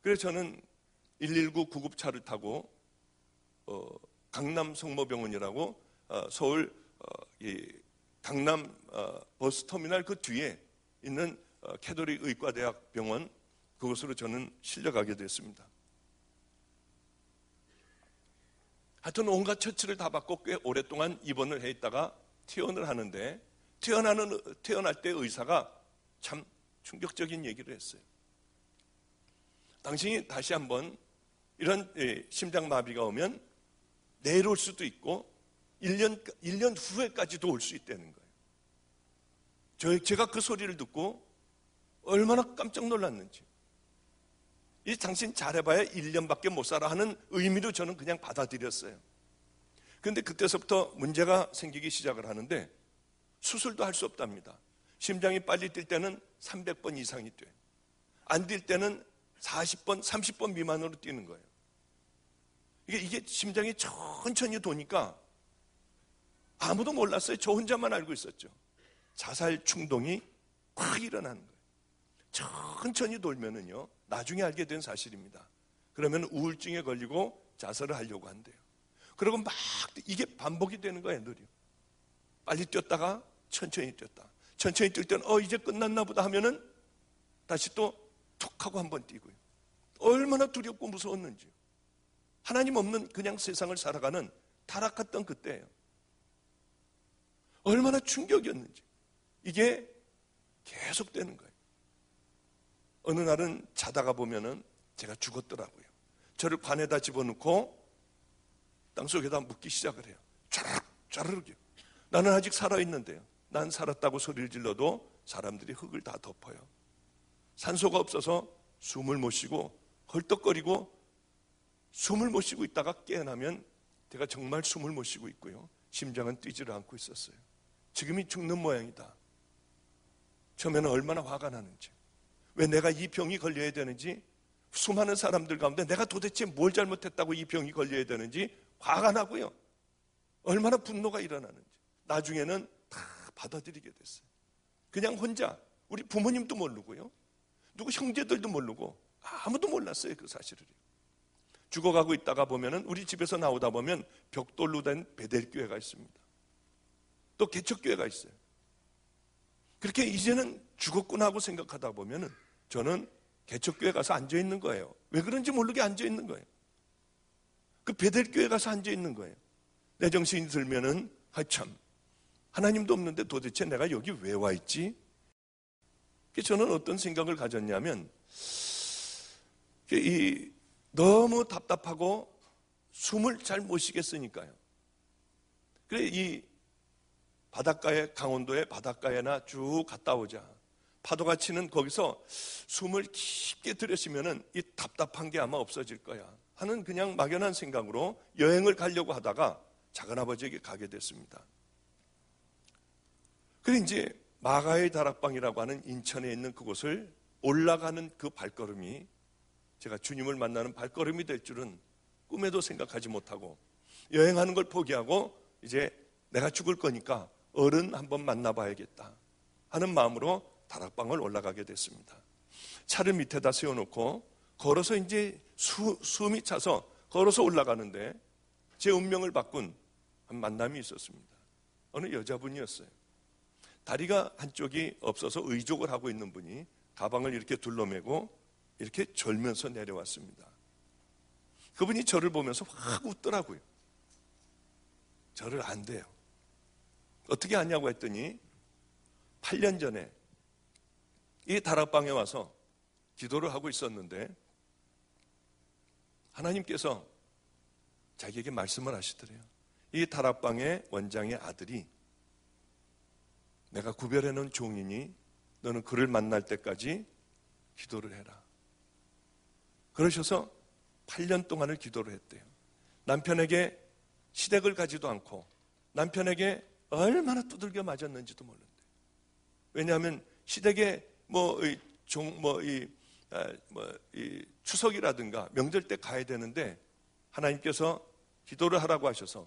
그래서 저는 119 구급차를 타고 강남 성모병원이라고 서울 강남 버스터미널 그 뒤에 있는 캐톨릭 의과대학 병원, 그곳으로 저는 실려가게 됐습니다. 하여튼 온갖 처치를 다 받고 꽤 오랫동안 입원을 해 있다가 퇴원을 하는데 퇴원할 때 의사가 참 충격적인 얘기를 했어요. 당신이 다시 한번 이런 심장마비가 오면 내일 올 수도 있고 1년 후에까지도 올 수 있다는 거예요. 제가 그 소리를 듣고 얼마나 깜짝 놀랐는지. 당신 잘해봐야 1년밖에 못 살아 하는 의미로 저는 그냥 받아들였어요. 그런데 그때서부터 문제가 생기기 시작을 하는데 수술도 할 수 없답니다. 심장이 빨리 뛸 때는 300번 이상이 돼. 안 뛸 때는 40번, 30번 미만으로 뛰는 거예요. 이게 심장이 천천히 도니까 아무도 몰랐어요. 저 혼자만 알고 있었죠. 자살 충동이 확 일어나는 거예요. 천천히 돌면은요, 나중에 알게 된 사실입니다. 그러면 우울증에 걸리고 자살을 하려고 한대요. 그리고 막 이게 반복이 되는 거예요, 늘이요. 빨리 뛰었다가 천천히 뛰었다. 천천히 뛸 때는 이제 끝났나 보다 하면은 다시 또 툭 하고 한번 뛰고요. 얼마나 두렵고 무서웠는지요. 하나님 없는 그냥 세상을 살아가는 타락했던 그때예요. 얼마나 충격이었는지. 이게 계속되는 거예요. 어느 날은 자다가 보면은 제가 죽었더라고요. 저를 관에다 집어넣고 땅속에다 묻기 시작을 해요. 쫘르륵. 나는 아직 살아있는데요. 난 살았다고 소리를 질러도 사람들이 흙을 다 덮어요. 산소가 없어서 숨을 못 쉬고 헐떡거리고 숨을 못 쉬고 있다가 깨어나면 제가 정말 숨을 못 쉬고 있고요. 심장은 뛰지를 않고 있었어요. 지금이 죽는 모양이다. 처음에는 얼마나 화가 나는지, 왜 내가 이 병이 걸려야 되는지, 수많은 사람들 가운데 내가 도대체 뭘 잘못했다고 이 병이 걸려야 되는지 화가 나고요. 얼마나 분노가 일어나는지. 나중에는 다 받아들이게 됐어요. 그냥 혼자, 우리 부모님도 모르고요. 누구 형제들도 모르고 아무도 몰랐어요, 그 사실을. 죽어가고 있다가 보면은 우리 집에서 나오다 보면 벽돌로 된 베델교회가 있습니다. 또 개척교회가 있어요. 그렇게 이제는 죽었구나 하고 생각하다 보면은 저는 개척교회 가서 앉아있는 거예요. 왜 그런지 모르게 앉아있는 거예요. 그 베델교회 가서 앉아있는 거예요. 내 정신이 들면은 참 하나님도 없는데 도대체 내가 여기 왜 와 있지? 저는 어떤 생각을 가졌냐면 너무 답답하고 숨을 잘 못 쉬겠으니까요. 그래 이 바닷가에, 강원도의 바닷가에나 쭉 갔다 오자. 파도가 치는 거기서 숨을 깊게 들이쉬면은 이 답답한 게 아마 없어질 거야 하는 그냥 막연한 생각으로 여행을 가려고 하다가 작은아버지에게 가게 됐습니다. 그래 이제 마가의 다락방이라고 하는 인천에 있는 그곳을 올라가는 그 발걸음이 제가 주님을 만나는 발걸음이 될 줄은 꿈에도 생각하지 못하고, 여행하는 걸 포기하고 이제 내가 죽을 거니까 어른 한번 만나봐야겠다 하는 마음으로 다락방을 올라가게 됐습니다. 차를 밑에다 세워놓고 걸어서 이제 숨이 차서 걸어서 올라가는데 제 운명을 바꾼 한 만남이 있었습니다. 어느 여자분이었어요. 다리가 한쪽이 없어서 의족을 하고 있는 분이 가방을 이렇게 둘러매고 이렇게 졸면서 내려왔습니다. 그분이 저를 보면서 확 웃더라고요. 저를 안대요. 어떻게 아냐고 했더니 8년 전에 이 다락방에 와서 기도를 하고 있었는데 하나님께서 자기에게 말씀을 하시더래요. 이 다락방의 원장의 아들이 내가 구별해 놓은 종이니 너는 그를 만날 때까지 기도를 해라. 그러셔서 8년 동안을 기도를 했대요. 남편에게 시댁을 가지도 않고 남편에게 얼마나 두들겨 맞았는지도 모른대요. 왜냐하면 시댁에 추석이라든가 명절 때 가야 되는데 하나님께서 기도를 하라고 하셔서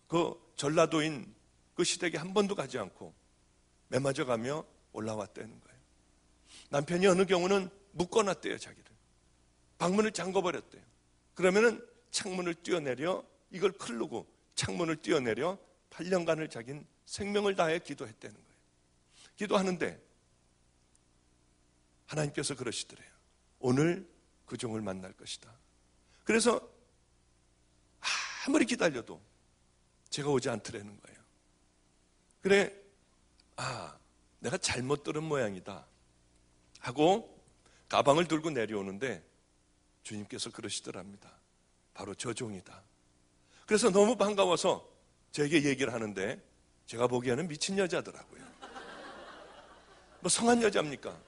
그 전라도인 그 시댁에 한 번도 가지 않고 매맞아 가며 올라왔다는 거예요. 남편이 어느 경우는 묶어놨대요, 자기를. 방문을 잠궈버렸대요. 그러면은 창문을 뛰어내려 이걸 클르고 창문을 뛰어내려 8년간을 자긴 생명을 다해 기도했다는 거예요. 기도하는데 하나님께서 그러시더래요. 오늘 그 종을 만날 것이다. 그래서 아무리 기다려도 제가 오지 않더라는 거예요. 그래, 내가 잘못 들은 모양이다 하고 가방을 들고 내려오는데 주님께서 그러시더랍니다. 바로 저 종이다. 그래서 너무 반가워서 저에게 얘기를 하는데 제가 보기에는 미친 여자더라고요. 뭐 성한 여자입니까?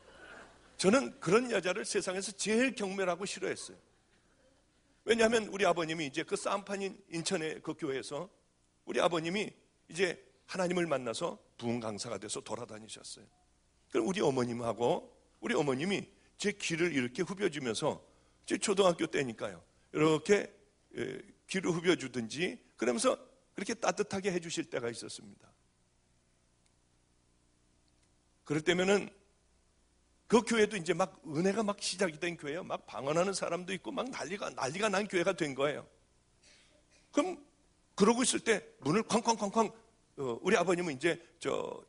저는 그런 여자를 세상에서 제일 경멸하고 싫어했어요. 왜냐하면 우리 아버님이 이제 그 쌈판인 인천의 그 교회에서 우리 아버님이 이제 하나님을 만나서 부흥 강사가 돼서 돌아다니셨어요. 그럼 우리 어머님이 제 귀를 이렇게 후벼주면서 제 초등학교 때니까요. 이렇게 귀를 후벼주든지 그러면서 그렇게 따뜻하게 해주실 때가 있었습니다. 그럴 때면은 그 교회도 이제 막 은혜가 막 시작이 된 교회예요. 막 방언하는 사람도 있고 막 난리가 난 교회가 된 거예요. 그럼 그러고 있을 때 문을 쾅쾅쾅쾅 우리 아버님은 이제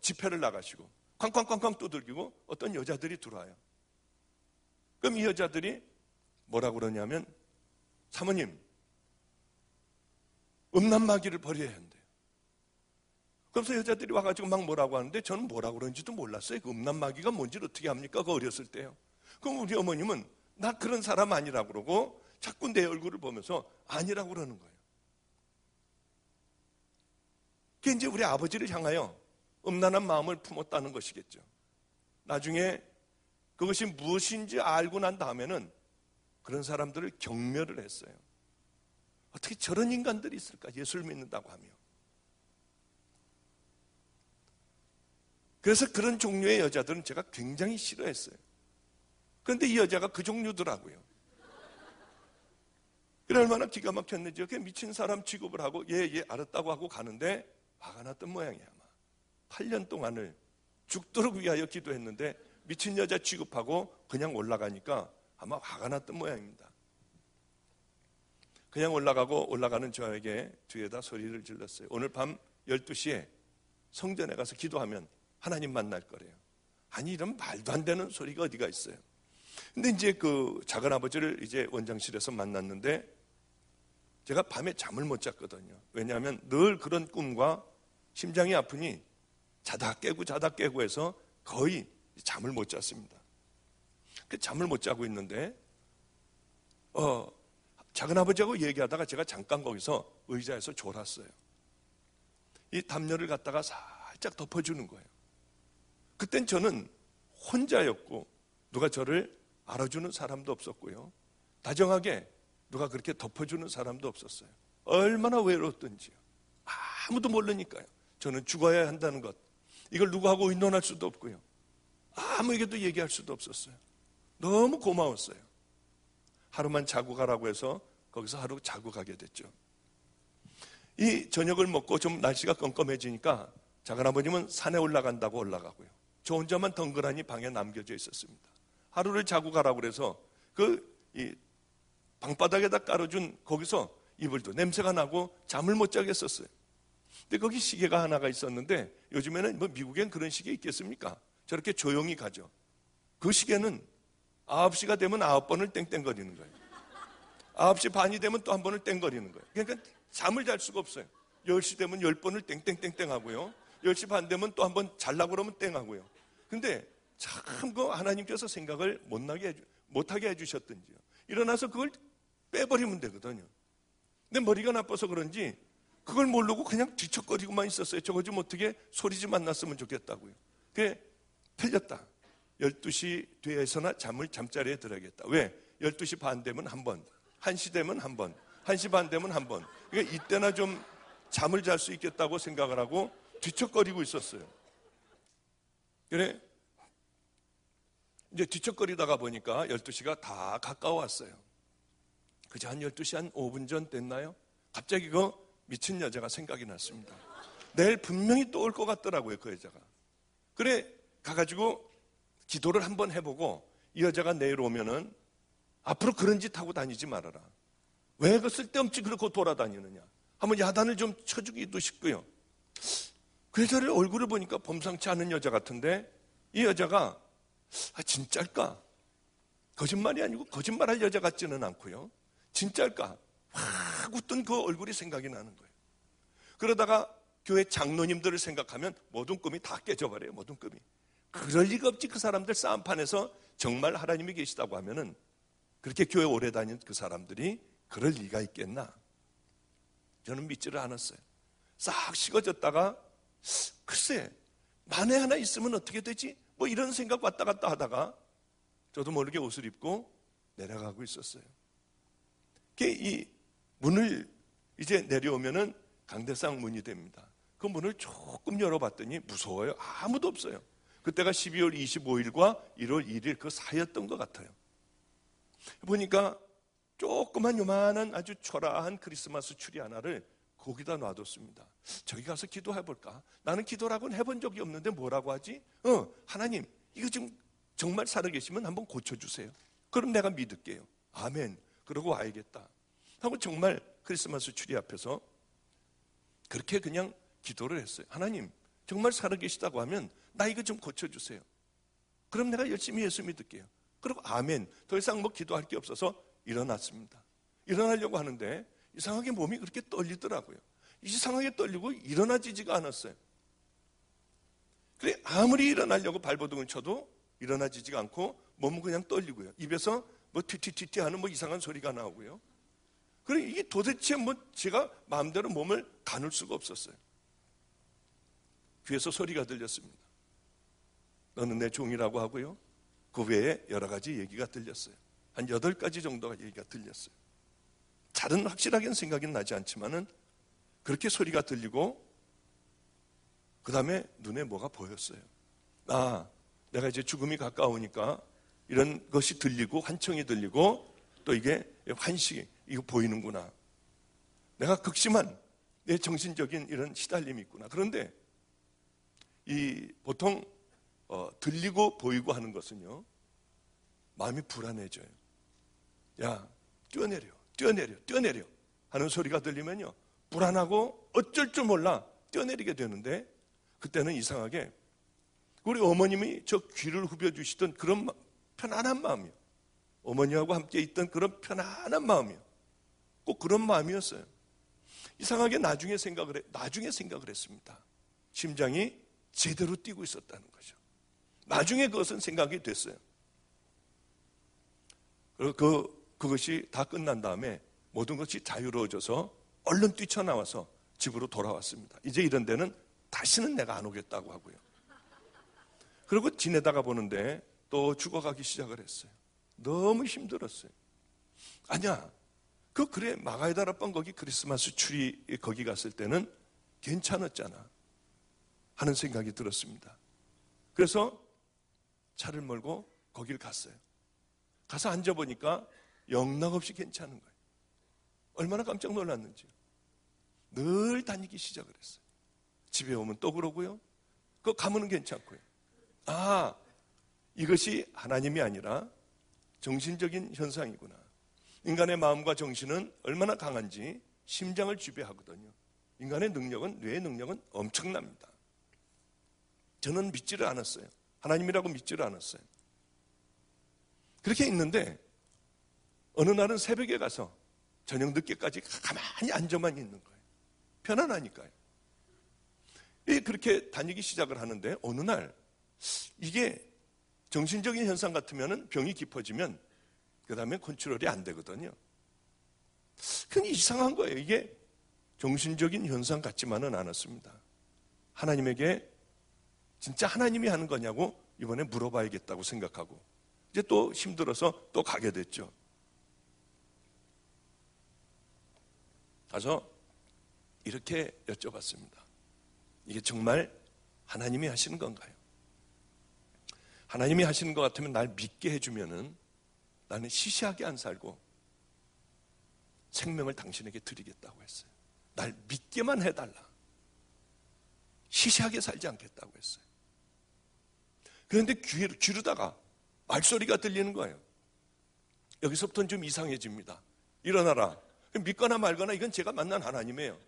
집회를 나가시고 쾅쾅쾅쾅 두들기고 어떤 여자들이 들어와요. 그럼 이 여자들이 뭐라고 그러냐면 사모님 음란마귀를 버려야 한대요. 그래서 여자들이 와가지고 막 뭐라고 하는데 저는 뭐라고 그러는지도 몰랐어요. 그 음란마귀가 뭔지를 어떻게 합니까? 그 어렸을 때요. 그럼 우리 어머님은 나 그런 사람 아니라고 그러고 자꾸 내 얼굴을 보면서 아니라고 그러는 거예요. 그게 이제 우리 아버지를 향하여 음란한 마음을 품었다는 것이겠죠. 나중에 그것이 무엇인지 알고 난 다음에는 그런 사람들을 경멸을 했어요. 어떻게 저런 인간들이 있을까? 예수를 믿는다고 하며. 그래서 그런 종류의 여자들은 제가 굉장히 싫어했어요. 그런데 이 여자가 그 종류더라고요. 그래 얼마나 기가 막혔는지. 이렇게 미친 사람 취급을 하고 예 알았다고 하고 가는데 화가 났던 모양이야. 아마 8년 동안을 죽도록 위하여 기도했는데 미친 여자 취급하고 그냥 올라가니까 아마 화가 났던 모양입니다. 그냥 올라가는 저에게 뒤에다 소리를 질렀어요. 오늘 밤 12시에 성전에 가서 기도하면 하나님 만날 거래요. 아니 이런 말도 안 되는 소리가 어디가 있어요. 근데 이제 그 작은 아버지를 이제 원장실에서 만났는데 제가 밤에 잠을 못 잤거든요. 왜냐하면 늘 그런 꿈과 심장이 아프니 자다 깨고 해서 거의 잠을 못 잤습니다. 그 잠을 못 자고 있는데 작은 아버지하고 얘기하다가 제가 잠깐 거기서 의자에서 졸았어요. 이 담요를 갖다가 살짝 덮어주는 거예요. 그땐 저는 혼자였고 누가 저를 알아주는 사람도 없었고요. 다정하게 누가 그렇게 덮어주는 사람도 없었어요. 얼마나 외로웠던지요. 아무도 모르니까요. 저는 죽어야 한다는 것, 이걸 누구하고 의논할 수도 없고요. 아무에게도 얘기할 수도 없었어요. 너무 고마웠어요. 하루만 자고 가라고 해서 거기서 하루 자고 가게 됐죠. 이 저녁을 먹고 좀 날씨가 껌껌해지니까 작은아버님은 산에 올라간다고 올라가고요. 저 혼자만 덩그러니 방에 남겨져 있었습니다. 하루를 자고 가라고 그래서 이 방바닥에다 깔아준 거기서 이불도 냄새가 나고 잠을 못 자겠었어요. 근데 거기 시계가 하나가 있었는데 요즘에는 뭐 미국엔 그런 시계 있겠습니까? 저렇게 조용히 가죠. 그 시계는 9시가 되면 9번을 땡땡거리는 거예요. 9시 반이 되면 또 한 번을 땡거리는 거예요. 그러니까 잠을 잘 수가 없어요. 10시 되면 10번을 땡땡땡땡 하고요. 10시 반 되면 또 한 번 잘라고 그러면 땡 하고요. 근데 참 그 하나님께서 생각을 못하게 해주셨던지요. 일어나서 그걸 빼버리면 되거든요. 근데 머리가 나빠서 그런지 그걸 모르고 그냥 뒤척거리고만 있었어요. 저거 좀 어떻게 소리 좀 안 났으면 좋겠다고요. 그게 틀렸다. 12시 뒤에서나 잠자리에 들어야겠다. 왜? 12시 반 되면 한 번, 1시 되면 한 번, 1시 반 되면 한 번. 그러니까 이때나 좀 잠을 잘 수 있겠다고 생각을 하고 뒤척거리고 있었어요. 그래, 이제 뒤척거리다가 보니까 12시가 다 가까워왔어요. 그저 한 12시 한 5분 전 됐나요? 갑자기 그 미친 여자가 생각이 났습니다. 내일 분명히 또 올 것 같더라고요, 그 여자가. 그래, 가가지고 기도를 한번 해보고 이 여자가 내일 오면은 앞으로 그런 짓 하고 다니지 말아라. 왜 그 쓸데없이 그렇게 돌아다니느냐. 한번 야단을 좀 쳐주기도 싶고요. 그 여자를 얼굴을 보니까 범상치 않은 여자 같은데 이 여자가 진짜일까? 거짓말이 아니고 거짓말할 여자 같지는 않고요. 진짜일까? 확 웃던 그 얼굴이 생각이 나는 거예요. 그러다가 교회 장로님들을 생각하면 모든 꿈이 다 깨져버려요. 모든 꿈이. 그럴 리가 없지. 그 사람들 싸움판에서 정말 하나님이 계시다고 하면은 그렇게 교회 오래 다닌 그 사람들이 그럴 리가 있겠나? 저는 믿지를 않았어요. 싹 식어졌다가 글쎄 만에 하나 있으면 어떻게 되지? 뭐 이런 생각 왔다 갔다 하다가 저도 모르게 옷을 입고 내려가고 있었어요. 이 문을 이제 내려오면은 강대상 문이 됩니다. 그 문을 조금 열어봤더니 무서워요. 아무도 없어요. 그때가 12월 25일과 1월 1일 그 사이였던 것 같아요. 보니까 조그만 요만한 아주 초라한 크리스마스 추리 하나를 거기다 놔뒀습니다. 저기 가서 기도해볼까? 나는 기도라고는 해본 적이 없는데 뭐라고 하지? 하나님 이거 지금 정말 살아계시면 한번 고쳐주세요. 그럼 내가 믿을게요. 아멘. 그러고 와야겠다 하고 정말 크리스마스 추리 앞에서 그렇게 그냥 기도를 했어요. 하나님 정말 살아계시다고 하면 나 이거 좀 고쳐주세요. 그럼 내가 열심히 예수 믿을게요. 그리고 아멘. 더 이상 뭐 기도할 게 없어서 일어났습니다. 일어나려고 하는데 이상하게 몸이 그렇게 떨리더라고요. 이상하게 떨리고 일어나지지가 않았어요. 그래, 아무리 일어나려고 발버둥을 쳐도 일어나지지가 않고 몸은 그냥 떨리고요. 입에서 뭐 튀튀튀튀 하는 뭐 이상한 소리가 나오고요. 그래, 이게 도대체 뭐 제가 마음대로 몸을 가눌 수가 없었어요. 귀에서 소리가 들렸습니다. 너는 내 종이라고 하고요. 그 외에 여러 가지 얘기가 들렸어요. 한 8가지 정도가 얘기가 들렸어요. 잘은 확실하게는 생각이 나지 않지만은 그렇게 소리가 들리고 그 다음에 눈에 뭐가 보였어요. 아, 내가 이제 죽음이 가까우니까 이런 것이 들리고 환청이 들리고 또 이게 환식이 이거 보이는구나. 내가 극심한 내 정신적인 이런 시달림이 있구나. 그런데 이 보통 들리고 보이고 하는 것은요, 마음이 불안해져요. 야, 뛰어내려 하는 소리가 들리면요, 불안하고 어쩔 줄 몰라 뛰어내리게 되는데, 그때는 이상하게 우리 어머님이 저 귀를 후벼주시던 그런 편안한 마음이요, 어머니하고 함께 있던 그런 편안한 마음이요, 꼭 그런 마음이었어요. 이상하게 나중에 생각을 했습니다. 심장이 제대로 뛰고 있었다는 거죠. 나중에 그것은 생각이 됐어요. 그리고 그것이 다 끝난 다음에 모든 것이 자유로워져서 얼른 뛰쳐나와서 집으로 돌아왔습니다. 이제 이런 데는 다시는 내가 안 오겠다고 하고요. 그리고 지내다가 보는데 또 죽어가기 시작을 했어요. 너무 힘들었어요. 아니야, 그래 마가이다라방 거기 크리스마스 추리 거기 갔을 때는 괜찮았잖아 하는 생각이 들었습니다. 그래서 차를 몰고 거길 갔어요. 가서 앉아보니까 영락없이 괜찮은 거예요. 얼마나 깜짝 놀랐는지요. 늘 다니기 시작을 했어요. 집에 오면 또 그러고요. 그 가면은 괜찮고요. 아, 이것이 하나님이 아니라 정신적인 현상이구나. 인간의 마음과 정신은 얼마나 강한지 심장을 지배하거든요. 인간의 능력은, 뇌의 능력은 엄청납니다. 저는 믿지를 않았어요. 하나님이라고 믿지를 않았어요. 그렇게 있는데 어느 날은 새벽에 가서 저녁 늦게까지 가만히 앉아만 있는 거예요. 편안하니까요. 그렇게 다니기 시작을 하는데 어느 날 이게 정신적인 현상 같으면 병이 깊어지면 그 다음에 컨트롤이 안 되거든요. 근데 이상한 거예요. 이게 정신적인 현상 같지만은 않았습니다. 하나님에게 진짜 하나님이 하는 거냐고 이번에 물어봐야겠다고 생각하고 이제 또 힘들어서 또 가게 됐죠. 가서 이렇게 여쭤봤습니다. 이게 정말 하나님이 하시는 건가요? 하나님이 하시는 것 같으면 날 믿게 해주면은 나는 시시하게 안 살고 생명을 당신에게 드리겠다고 했어요. 날 믿게만 해달라. 시시하게 살지 않겠다고 했어요. 그런데 귀르다가 말소리가 들리는 거예요. 여기서부터는 좀 이상해집니다. 일어나라. 믿거나 말거나 이건 제가 만난 하나님이에요.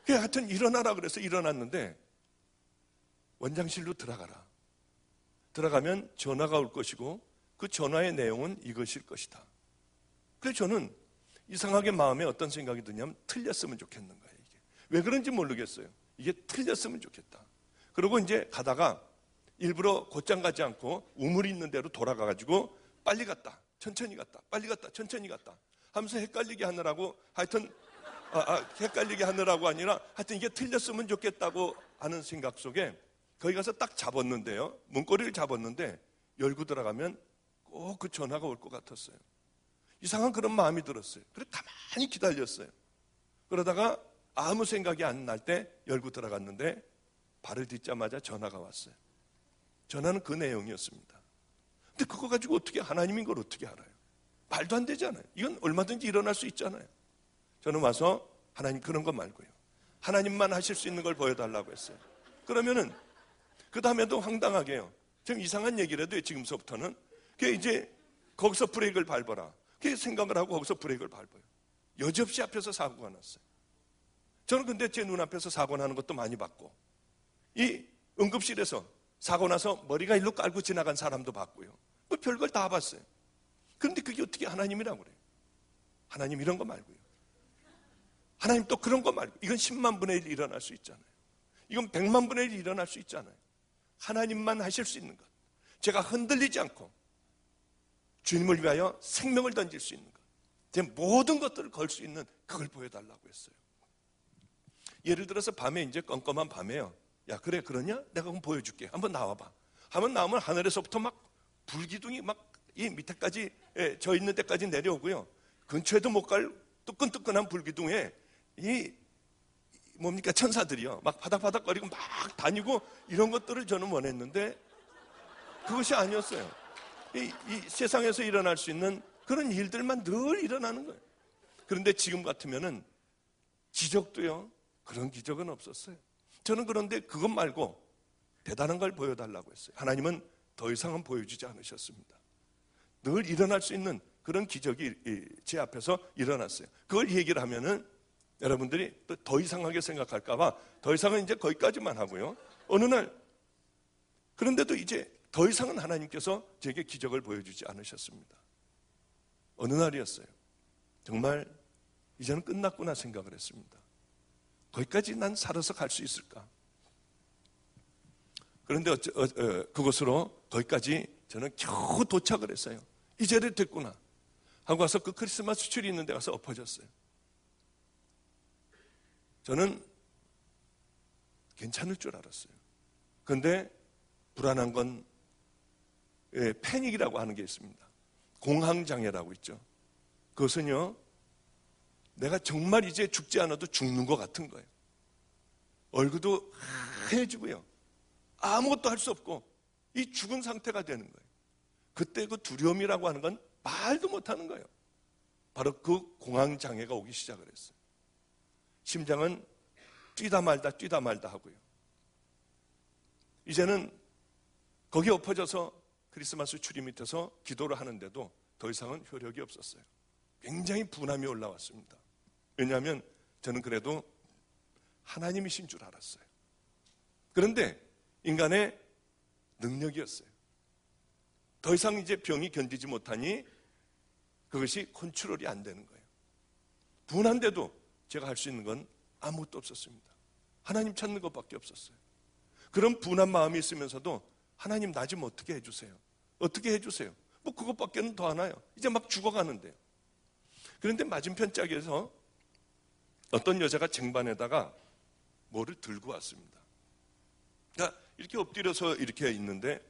하여튼 일어나라 그래서 일어났는데 원장실로 들어가라. 들어가면 전화가 올 것이고 그 전화의 내용은 이것일 것이다. 그래서 저는 이상하게 마음에 어떤 생각이 드냐면 틀렸으면 좋겠는 거예요. 이게. 왜 그런지 모르겠어요. 이게 틀렸으면 좋겠다. 그리고 이제 가다가 일부러 곧장 가지 않고 우물이 있는 대로 돌아가가지고 빨리 갔다, 천천히 갔다, 빨리 갔다, 천천히 갔다 하면서 헷갈리게 하느라고 하여튼 헷갈리게 하느라고 아니라 하여튼 이게 틀렸으면 좋겠다고 하는 생각 속에 거기 가서 딱 잡았는데요. 문고리를 잡았는데 열고 들어가면 꼭 그 전화가 올 것 같았어요. 이상한 그런 마음이 들었어요. 그래서 가만히 기다렸어요. 그러다가 아무 생각이 안 날 때 열고 들어갔는데 발을 딛자마자 전화가 왔어요. 전화는 그 내용이었습니다. 근데 그거 가지고 어떻게 하나님인 걸 어떻게 알아요? 말도 안 되잖아요. 이건 얼마든지 일어날 수 있잖아요. 저는 와서 하나님 그런 거 말고요. 하나님만 하실 수 있는 걸 보여달라고 했어요. 그러면은 그 다음에도 황당하게요. 좀 이상한 얘기를 해도 지금서부터는 그게 이제 거기서 브레이크를 밟아라. 그게 생각을 하고 거기서 브레이크를 밟아요. 여지없이 앞에서 사고가 났어요. 저는 근데 제 눈앞에서 사고 나는 것도 많이 봤고 이 응급실에서 사고 나서 머리가 일로 깔고 지나간 사람도 봤고요. 뭐 별걸 다 봤어요. 그런데 그게 어떻게 하나님이라고 그래요? 하나님 이런 거 말고요. 하나님 또 그런 거 말고 이건 10만 분의 1 일어날 수 있잖아요. 이건 100만 분의 1이 일어날 수 있잖아요. 하나님만 하실 수 있는 것. 제가 흔들리지 않고 주님을 위하여 생명을 던질 수 있는 것. 제 모든 것들을 걸 수 있는 그걸 보여달라고 했어요. 예를 들어서 밤에 이제 껌껌한 밤에요. 야, 그래, 그러냐? 내가 그럼 보여줄게. 한번 나와봐. 한번 나오면 하늘에서부터 막 불기둥이 막 이 밑에까지, 저 있는 데까지 내려오고요. 근처에도 못 갈 뜨끈뜨끈한 불기둥에 이 뭡니까? 천사들이요. 막 바닥바닥거리고 막 다니고 이런 것들을 저는 원했는데 그것이 아니었어요. 이 세상에서 일어날 수 있는 그런 일들만 늘 일어나는 거예요. 그런데 지금 같으면은 기적도요. 그런 기적은 없었어요. 저는 그런데 그것 말고 대단한 걸 보여달라고 했어요. 하나님은 더 이상은 보여주지 않으셨습니다. 늘 일어날 수 있는 그런 기적이 제 앞에서 일어났어요. 그걸 얘기를 하면은 여러분들이 또 더 이상하게 생각할까봐 더 이상은 이제 거기까지만 하고요. 어느 날 그런데도 이제 더 이상은 하나님께서 제게 기적을 보여주지 않으셨습니다. 어느 날이었어요. 정말 이제는 끝났구나 생각을 했습니다. 거기까지 난 살아서 갈 수 있을까? 그런데 그곳으로 거기까지 저는 겨우 도착을 했어요. 이제는 됐구나 하고 와서 그 크리스마스 트리 있는 데 가서 엎어졌어요. 저는 괜찮을 줄 알았어요. 그런데 불안한 건 패닉이라고 하는 게 있습니다. 공황장애라고 있죠. 그것은요, 내가 정말 이제 죽지 않아도 죽는 것 같은 거예요. 얼굴도 하얘지고요. 아무것도 할 수 없고 이 죽은 상태가 되는 거예요. 그때 그 두려움이라고 하는 건 말도 못하는 거예요. 바로 그 공황장애가 오기 시작을 했어요. 심장은 뛰다 말다 하고요. 이제는 거기 엎어져서 크리스마스 추리 밑에서 기도를 하는데도 더 이상은 효력이 없었어요. 굉장히 분함이 올라왔습니다. 왜냐하면 저는 그래도 하나님이신 줄 알았어요. 그런데 인간의 능력이었어요. 더 이상 이제 병이 견디지 못하니 그것이 컨트롤이 안 되는 거예요. 분한데도 제가 할 수 있는 건 아무것도 없었습니다. 하나님 찾는 것밖에 없었어요. 그런 분한 마음이 있으면서도 하나님 나 좀 어떻게 해주세요. 어떻게 해주세요. 뭐 그것밖에는 더 하나요. 이제 막 죽어가는데요. 그런데 맞은편 짝에서 어떤 여자가 쟁반에다가 뭐를 들고 왔습니다. 그러니까 이렇게 엎드려서 이렇게 있는데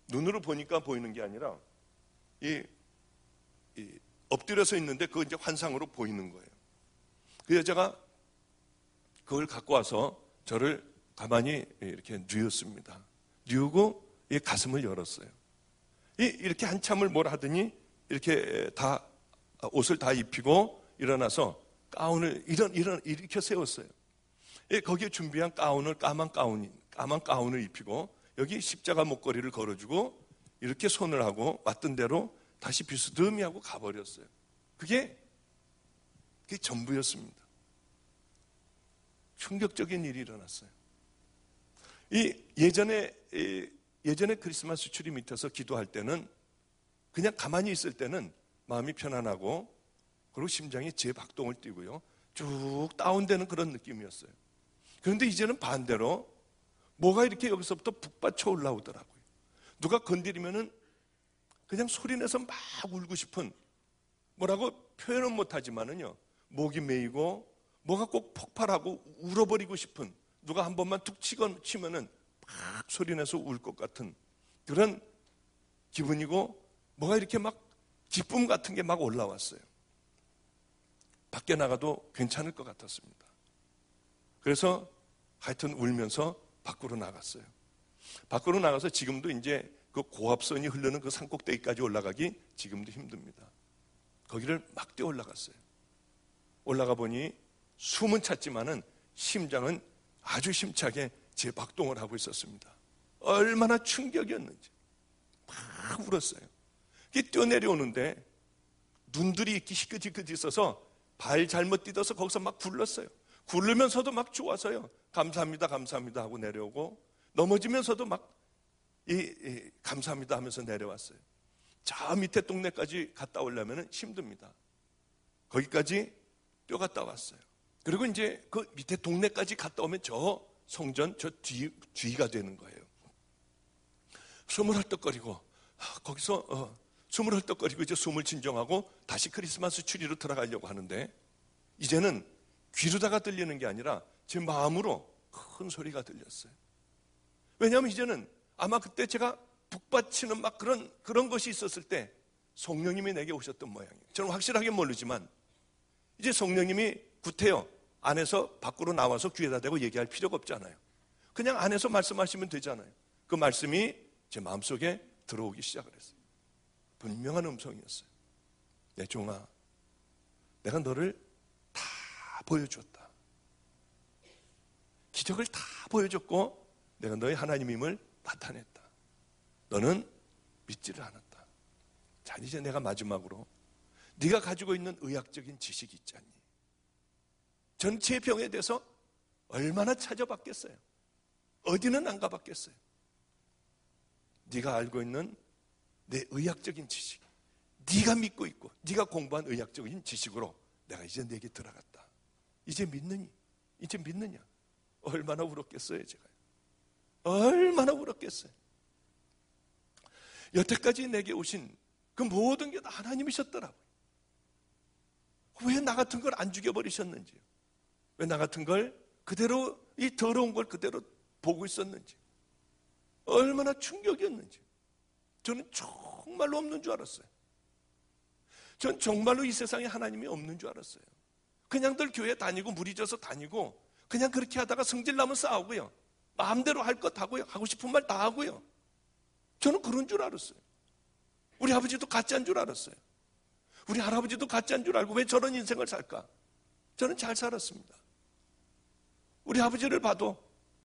눈으로 보니까 보이는 게 아니라 이 엎드려서 있는데 그거 이제 환상으로 보이는 거예요. 그 여자가 그걸 갖고 와서 저를 가만히 이렇게 뉘었습니다. 뉘우고 이 가슴을 열었어요. 이렇게 한참을 뭘 하더니 이렇게 다 옷을 다 입히고 일어나서 가운을 이렇게 세웠어요. 거기에 준비한 가운을 까만 가운을 입히고 여기 십자가 목걸이를 걸어주고 이렇게 손을 하고 왔던 대로 다시 비스듬히 하고 가버렸어요. 그게 전부였습니다. 충격적인 일이 일어났어요. 예전에 크리스마스 트리 밑에서 기도할 때는 그냥 가만히 있을 때는 마음이 편안하고 그리고 심장이 재박동을 띄고요. 쭉 다운되는 그런 느낌이었어요. 그런데 이제는 반대로 뭐가 이렇게 여기서부터 북받쳐 올라오더라고요. 누가 건드리면은 그냥 소리내서 막 울고 싶은, 뭐라고 표현은 못하지만은요, 목이 메이고 뭐가 꼭 폭발하고 울어버리고 싶은, 누가 한 번만 툭 치면은 막 소리내서 울 것 같은 그런 기분이고, 뭐가 이렇게 막 기쁨 같은 게 막 올라왔어요. 밖에 나가도 괜찮을 것 같았습니다. 그래서 하여튼 울면서 밖으로 나갔어요. 밖으로 나가서 지금도 이제 그 고압선이 흐르는 그 산꼭대기까지 올라가기 지금도 힘듭니다. 거기를 막 뛰어 올라갔어요. 올라가 보니 숨은 찼지만은 심장은 아주 힘차게 재박동을 하고 있었습니다. 얼마나 충격이었는지 막 울었어요. 뛰어내려오는데 눈들이 이렇게 희끗희끗 있어서 발 잘못 디뎌서 거기서 막 굴렀어요. 굴르면서도 막 좋아서요. 감사합니다, 감사합니다 하고 내려오고, 넘어지면서도 막 감사합니다 하면서 내려왔어요. 저 밑에 동네까지 갔다 오려면 힘듭니다. 거기까지 뛰어갔다 왔어요. 그리고 이제 그 밑에 동네까지 갔다 오면 저 성전 저 뒤가 되는 거예요. 숨을 헐떡거리고 거기서 숨을 헐떡거리고 이제 숨을 진정하고 다시 크리스마스 추리로 들어가려고 하는데 이제는 귀로다가 들리는 게 아니라 제 마음으로 큰 소리가 들렸어요. 왜냐하면 이제는 아마 그때 제가 북받치는 막 그런 것이 있었을 때 성령님이 내게 오셨던 모양이에요. 저는 확실하게 모르지만 이제 성령님이 구태여 안에서 밖으로 나와서 귀에다 대고 얘기할 필요가 없잖아요. 그냥 안에서 말씀하시면 되잖아요. 그 말씀이 제 마음속에 들어오기 시작을 했어요. 분명한 음성이었어요. 내 종아, 내가 너를 다 보여주었다. 기적을 다 보여줬고 내가 너의 하나님임을 나타냈다. 너는 믿지를 않았다. 자, 이제 내가 마지막으로 네가 가지고 있는 의학적인 지식이 있지 않니? 전체 병에 대해서 얼마나 찾아봤겠어요? 어디는 안 가봤겠어요? 네가 알고 있는 내 의학적인 지식, 네가 믿고 있고 네가 공부한 의학적인 지식으로 내가 이제 내게 들어갔다. 이제 믿느니? 이제 믿느냐? 얼마나 울었겠어요, 제가. 얼마나 울었겠어요. 여태까지 내게 오신 그 모든 게 다 하나님이셨더라고요. 왜 나 같은 걸 안 죽여버리셨는지요? 왜 나 같은 걸 그대로, 이 더러운 걸 그대로 보고 있었는지, 얼마나 충격이었는지. 저는 정말로 없는 줄 알았어요. 전 정말로 이 세상에 하나님이 없는 줄 알았어요. 그냥들 교회 다니고 무리져서 다니고 그냥 그렇게 하다가 성질 나면 싸우고요, 마음대로 할 것 하고요, 하고 싶은 말 다 하고요. 저는 그런 줄 알았어요. 우리 아버지도 가짜인 줄 알았어요. 우리 할아버지도 가짜인 줄 알고 왜 저런 인생을 살까? 저는 잘 살았습니다. 우리 아버지를 봐도